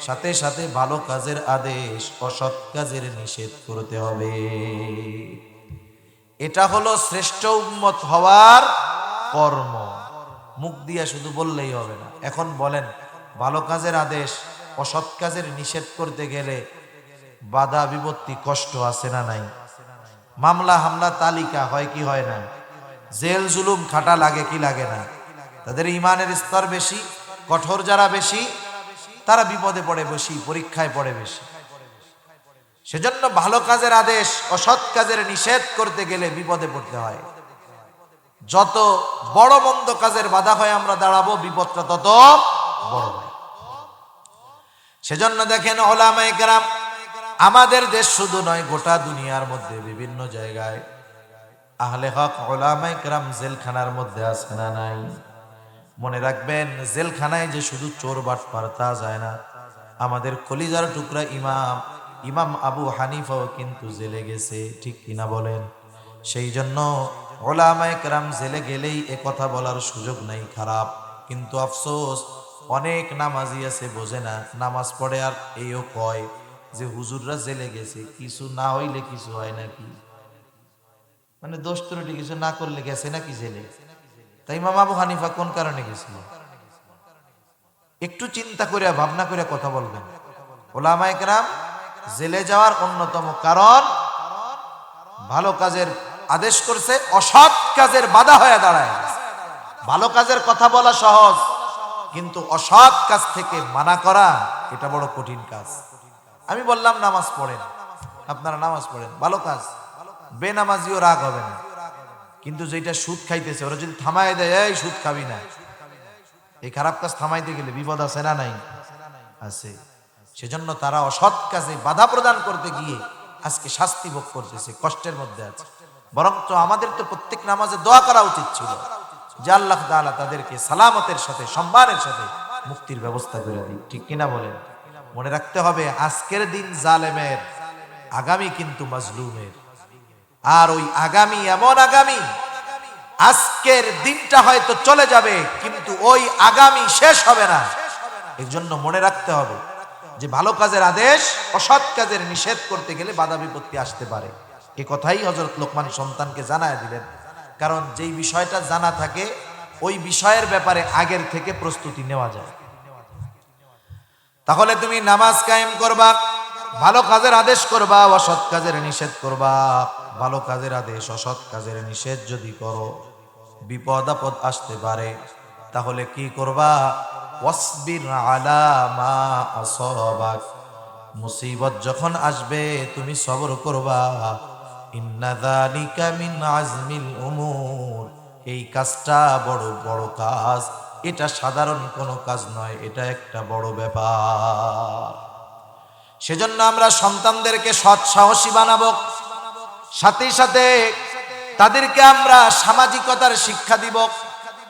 সাথে সাথে ভালো কাজের আদেশ, অসৎ কাজের নিষেধ করতে হবে। এটা হলো শ্রেষ্ঠ উম্মত হওয়ার কর্ম। মুখ দিয়া শুধু বললেই হবে না। এখন বলেন ভালো কাজের আদেশ, অসৎ কাজের নিষেধ করতে গেলে বাধা বিপত্তি, কষ্ট আছে না নাই? মামলা হামলা তালিকা হয় কি হয় না? জেল জুলুম খাটা লাগে কি লাগে না? তাদের ঈমানের স্তর বেশি, কঠোর যারা বেশি তারা বিপদে পড়ে বেশি, পরীক্ষায় পড়ে বেশি। সেজন্য ভালো কাজের আদেশ, অসৎ কাজের নিষেধ করতে গেলে বিপদে পড়তে হয়। যত বড় মন্দ কাজের বাধা হয়ে আমরা দাঁড়াবো, বিপদটা তত বড় হয়। সেজন্য দেখেন উলামায়ে কেরাম, আমাদের দেশ শুধু নয় গোটা দুনিয়ার মধ্যে বিভিন্ন জায়গায় আহলে হক উলামায়ে কেরাম জেলখানার মধ্যে আছে না নাই? মনে রাখবেন জেলখানায় যে শুধু চোর বাটপার তা যায় না। আমাদের কলিজার টুকরা ইমাম আবু হানিফাও কিন্তু জেলে গেছে, ঠিক কিনা বলেন? সেই জন্য উলামায়ে কেরাম জেলে গেলেই এ কথা বলার সুযোগ নাই, খারাপ। কিন্তু আফসোস অনেক নামাজি আছে বোঝে না, নামাজ পড়ে আর এইও কয় যে হুজুররা জেলে গেছে, কিছু না হইলে কিছু হয় নাকি, মানে দোষ ত্রুটি কিছু না করলে গেছে নাকি জেলে। তাই ইমাম আবু হানিফা কোন কারণে গেছিল? একটু চিন্তা করে ভাবনা করে কথা বলবেন। উলামায়ে কেরাম জেলে যাওয়ার অন্যতম কারণ ভালো কাজের আদেশ করছে, অসৎ কাজের বাধা হয়ে দাঁড়ায়। ভালো কাজের কথা বলা সহজ, কিন্তু অসৎ কাজ থেকে মানা করা এটা বড় কঠিন কাজ। আমি বললাম নামাজ পড়েন, আপনারা নামাজ পড়েন, ভালো কাজ, বেনামাজিও রাগ হবে না। কিন্তু যেটা সুদ খাইতেছে ওরা যদি থামায় দেয়, এই সুদ খাবি না, এই খারাপ কাজ থামাইতে গেলে বিপদ আছে না নাই? আছে। সেজন্য তারা অসৎ কাজে বাধা প্রদান করতে গিয়ে আজকে শাস্তি ভোগ করতেছে, কষ্টের মধ্যে আছে। বরং তো আমাদের তো প্রত্যেক নামাজে দোয়া করা উচিত ছিল যে আল্লাহ তাআলা তাদেরকে সালামতের সাথে, সম্মানের সাথে মুক্তির ব্যবস্থা করে দিন, ঠিক কিনা বলেন? মনে রাখতে হবে আজকের দিন জালেমের, আগামী কিন্তু মাজলুমের। আর ওই আগামী এমন আগামী, আজকের দিনটা হয়তো চলে যাবে কিন্তু ওই আগামী শেষ হবে না। এর জন্য মনে রাখতে হবে যে ভালো কাজের আদেশ, অসৎ কাজের নিষেধ করতে গেলে বাধা বিপত্তি আসতে পারে। এ কথাই হযরত লোকমান সন্তানকে জানায় দিলেন। কারণ যেই বিষয়টা জানা থাকে ওই বিষয়ের ব্যাপারে আগের থেকে প্রস্তুতি নেওয়া যায়। তাহলে তুমি নামাজ কায়েম করবা, ভালো কাজের আদেশ করবা, অসৎ কাজের নিষেধ করবা। ভালো কাজের আদেশ, অসৎ কাজের নিষেধ যদি করো, বিপদ আপদ আসতে পারে, তাহলে কি করবা? ওয়াসবির আলা মা আসাবাক, মুসিবত যখন আসবে তুমি সবর করবা। ইন্না যালিকা মিন আজমিল উমুর, এই কাজটা বড় বড় কাজ, এটা সাধারণ কোনো কাজ নয়, এটা একটা বড় ব্যাপার। সেজন্য আমরা সন্তানদেরকে সৎ সাহসী বানাবো, সাথে সাথে তাদেরকে আমরা সামাজিকতার শিক্ষা দিব,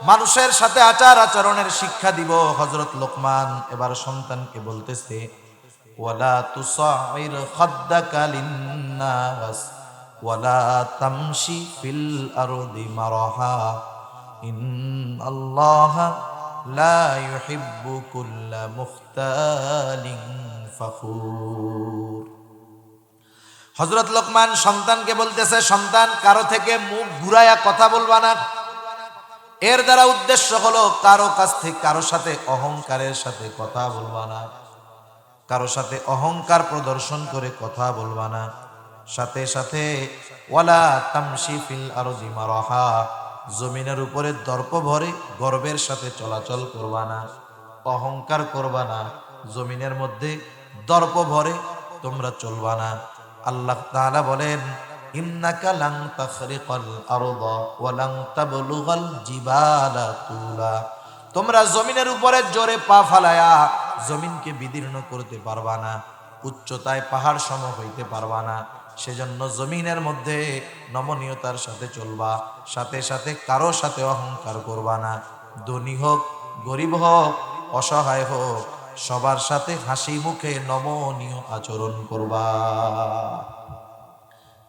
মানুষের সাথে আচার আচরণের শিক্ষা দিব। হযরত লোকমান এবার সন্তানকে বলতেছে, ওয়ালা তুসাইর খাদ্দাকা লিন্নাস ওয়ালা তামশি ফিল আরদি মারহা ইন্নাল্লাহা লা ইউহিব্বু কুল্লা মুখতালিন ফখুর। হযরত লোকমান সন্তানকে বলতেছে, সন্তান, কারো থেকে মুখ ঘুরায়া কথা বলবা না। এর দ্বারা উদ্দেশ্য হলো কারো কাছ থেকে কারো সাথে অহংকারের সাথে কথা বলবা না, কারো সাথে অহংকার প্রদর্শন করে কথা বলবা না। সাথে সাথে ওয়ালা তামশি ফিল আরদি মারহা, জমিনের উপরে দর্প ভরে গর্বের সাথে চলাচল করবা না, অহংকার করবা না, জমিনের মধ্যে দর্প ভরে তোমরা চলবা না। আল্লাহ তাআলা বলেন, ইন্নাকা লান তাখরিকাল আরদা ওয়া লান তাবলুগাল জিবালা তুলা, তোমরা জমিনের উপরে জোরে পা ফালায়া জমিনকে বিদীর্ণ করতে পারবা না, উচ্চতায় পাহাড় সম হইতে পারবা না। সেজন্য জমিনের মধ্যে নমনীয়তার সাথে চলবা, সাথে সাথে কারো সাথে অহংকার করবা না। ধনী হোক, গরিব হোক, অসহায় হোক, সবার সাথে হাসি মুখে নমনীয় আচরণ করবা।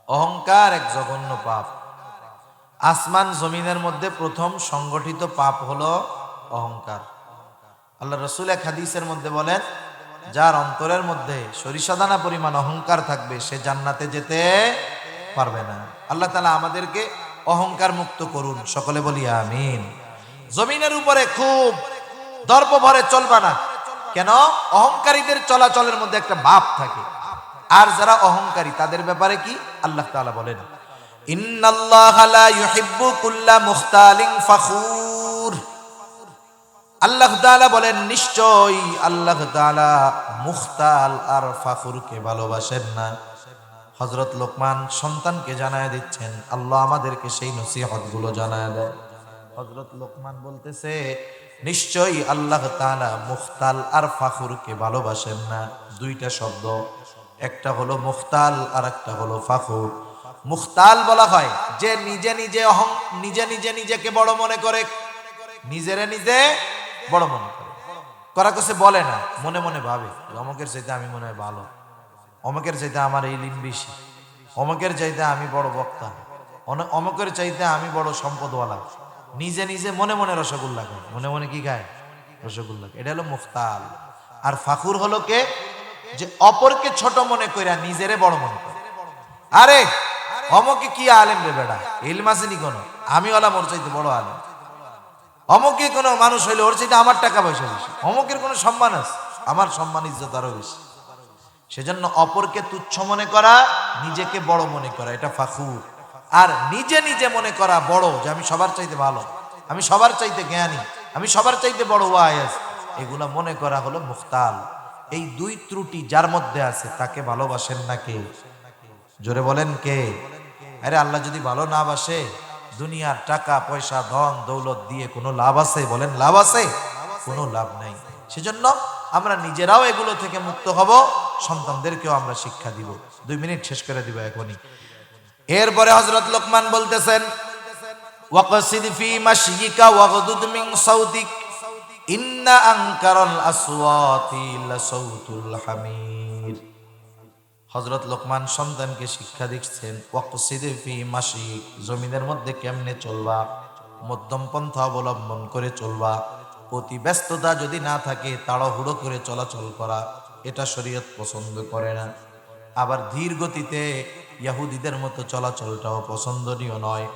অহংকার এক জঘন্য পাপ। আসমান জমিনের মধ্যে প্রথম সংগঠিত পাপ হলো অহংকার। আল্লাহ রাসূল এক হাদিসের মধ্যে বলেন, যার অন্তরের মধ্যে সরিষাদানা পরিমাণ অহংকার থাকবে সে জান্নাতে যেতে পারবে না। আল্লাহ তাআলা আমাদেরকে অহংকার মুক্ত করুন, সকলে বলি আমিন। জমিনের উপরে খুব দর্প ভরে চলবা না। কেন? অহংকারীদের চলাচলের মধ্যে একটা ভাব থাকে। আর যারা অহংকারী তাদের ব্যাপারে কি আল্লাহ তাআলা বলেন, ইন্নাল্লাহা লা ইউহিব্বু কুল্লা মুখতালিন ফখুর। আল্লাহ তাআলা বলেন, নিশ্চয়ই আল্লাহ তাআলা মুখতাল আর ফখুরকে ভালোবাসেন না। হযরত লোকমান সন্তানকে জানায় দিচ্ছেন, আল্লাহ আমাদেরকে সেই নসিহতগুলো জানায় দেয়। হযরত লোকমান বলতেছে, নিশ্চয়ই আল্লাহ তাআলা মুখতাল আর ফখুরকে ভালোবাসেন না। দুইটা শব্দ, একটা হলো মুখতাল আর একটা হলো ফখুর। মুখতাল বলা হয় যে নিজে নিজে নিজেকে বড় মনে করে, নিজেরে নিজে বড় মনে করে। করা কছে বলে না, মনে মনে ভাবে অমুকের চাইতে আমি মনে হয় ভালো, অমুকের চাইতে আমার এই লিন বেশি, অমুকের চাইতে আমি বড় বক্তা, অমুকের চাইতে আমি বড় সম্পদওয়ালা। নিজে নিজে মনে মনে রসগোল্লা খায়, মনে মনে কি খায়? রসগোল্লা। এটা হলো মুখতাল। আর ফাখুর হলো কে? যে অপরকে ছোট মনে কইরা নিজেরে বড় মনে করে। আরে অমুকে কি আলেম রে বেড়া, ইলম আসেনি কোনো, আমি ওলা মোর চাইতে বড় আলেম। অমুকে কোনো মানুষ হইলে ওর চাইতে আমার টাকা পয়সা বেশি, অমুকের কোনো সম্মান আছে, আমার সম্মান ইজ্জত আরো বেশি। সেজন্য অপরকে তুচ্ছ মনে করা, নিজেকে বড় মনে করা, এটা ফাখুর। আর নিজে নিজে মনে করা বড়, যে আমি সবার চাইতে ভালো, আমি সবার চাইতে জ্ঞানী, আমি সবার চাইতে বড় ওয়াইজ, এগুলা মনে করা হলো মুখতাল। এই দুই ত্রুটি যার মধ্যে আছে তাকে ভালোবাসেন না কে? জোরে বলেন কে? আরে আল্লাহ যদি ভালো না বাসে, দুনিয়ার টাকা পয়সা ধন দৌলত দিয়ে কোনো লাভ আছে? বলেন লাভ আছে? কোনো লাভ নাই। সেজন্য আমরা নিজেরাও এগুলো থেকে মুক্ত হব, সন্তানদেরকেও আমরা শিক্ষা দিব। 2 মিনিট শেষ করে দিব এখনই। এরপরে হযরত লোকমান বলতেছেন, ওয়াকসিদ ফি মাশয়িকা ওয়াগদুদ মিন সাউতিক ইন্না আনকারাল আসওয়াতি লাসাউতুল হামির। হযরত লোকমান সন্তানকে শিক্ষা দিচ্ছেন, ওয়াকসিদ ফি মাশয়িক, জমিনের মধ্যে কেমনে চলবা, মধ্যম পন্থা অবলম্বন করে চলবা। অতি ব্যস্ততা যদি না থাকে, তাড়াহুড়ো করে চলাচল করা, এটা শরীয়ত পছন্দ করে না। আবার ধীর গতিতে ইহুদিদের মতো চলাচলটাও পছন্দনীয় নয়।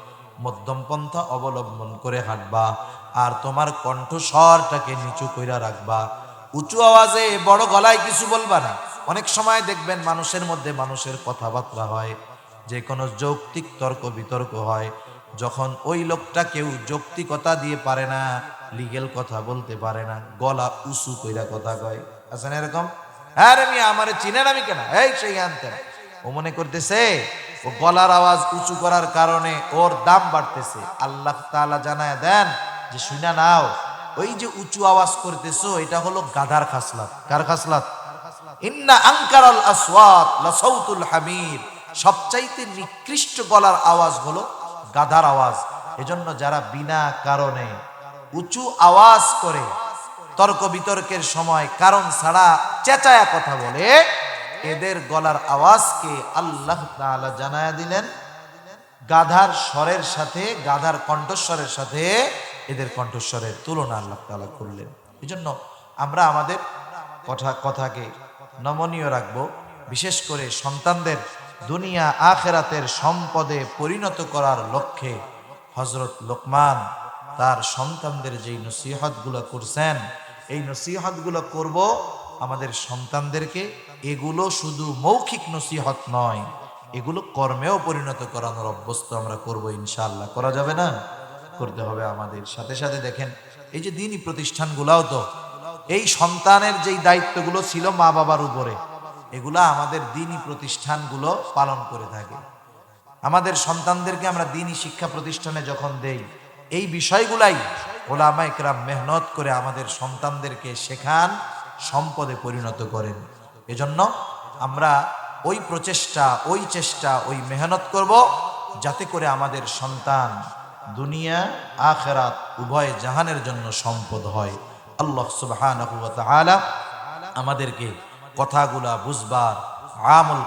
মধ্যম পন্থা অবলম্বন করে হাঁটবা, আর তোমার কণ্ঠস্বরটাকে নিচু কইরা রাখবা। উঁচু আওয়াজে বড় গলায় কিছু বলবা না। অনেক সময় দেখবেন মানুষের মধ্যে মানুষের কথাবার্তা হয়, যে কোনো যৌক্তিক তর্ক বিতর্ক হয়, যখন ওই লোকটা কেউ যৌক্তিকতা দিয়ে পারে না, লিগেল কথা বলতে পারে না, গলা উঁচু কইরা কথা কয়। আছেন এরকম? আরে মিয়া আমারে চিনেন, আমি কেন এই সেই আনতেন। ও মনে করতেছে ও গলার আওয়াজ উঁচু করার কারণে ওর দাম বাড়তেছে। আল্লাহ তাআলা জানায় দেন যে শুনা নাও, ওই যে উঁচু আওয়াজ করতেছো এটা হলো গাধার খাসলাত। কার খাসলাত? ইন্না আনকারাল আসওয়াত লাসাউতুল হামির, সবচাইতে নিকৃষ্ট গলার আওয়াজ হলো গাধার আওয়াজ। এজন্য যারা বিনা কারণে উঁচু আওয়াজ করে তর্ক বিতর্কের সময় কারণ ছাড়া চেঁচায়া কথা বলে, এদের গলার আওয়াজকে আল্লাহ তাআলা জানায়া দিলেন গাধার স্বরের সাথে, গাধার কণ্ঠস্বরের সাথে এদের কণ্ঠস্বরের তুলনা আল্লাহ তাআলা করলেন। এজন্য আমরা আমাদের কথাকে নমনীয় রাখবো। বিশেষ করে সন্তানদের দুনিয়া আখেরাতের সম্পদে পরিণত করার লক্ষ্যে হযরত লোকমান তার সন্তানদের যেই নসিহতগুলো করছেন, এই নসিহতগুলো করব আমাদের সন্তানদেরকে। এগুলো শুধু মৌখিক নসিহত নয়, এগুলো কর্মেও পরিণত করানোর অভ্যস্ত আমরা করব ইনশাআল্লাহ। করা যাবে না? করতে হবে আমাদের। সাথে সাথে দেখেন এই যে দ্বীনি প্রতিষ্ঠানগুলাও তো এই সন্তানের যেই দায়িত্বগুলো ছিল মা বাবার উপরে, এগুলা আমাদের দ্বীনি প্রতিষ্ঠানগুলো পালন করে থাকে। আমাদের সন্তানদেরকে আমরা দ্বীনি শিক্ষা প্রতিষ্ঠানে যখন দেই, এই বিষয়গুলাই ওলামায়ে কেরাম মেহনত করে আমাদের সন্তানদেরকে শেখান, সম্পদে পরিণত করেন। এজন্য আমরা ওই প্রচেষ্টা, ওই চেষ্টা, ওই মেহনত করব, যাতে করে আমাদের সন্তান দুনিয়া আখিরাত উভয় জাহানের জন্য সম্পদ হয়। আল্লাহ সুবহানাহু ওয়া তাআলা আমাদেরকে কথাগুলা বুঝবার, আমল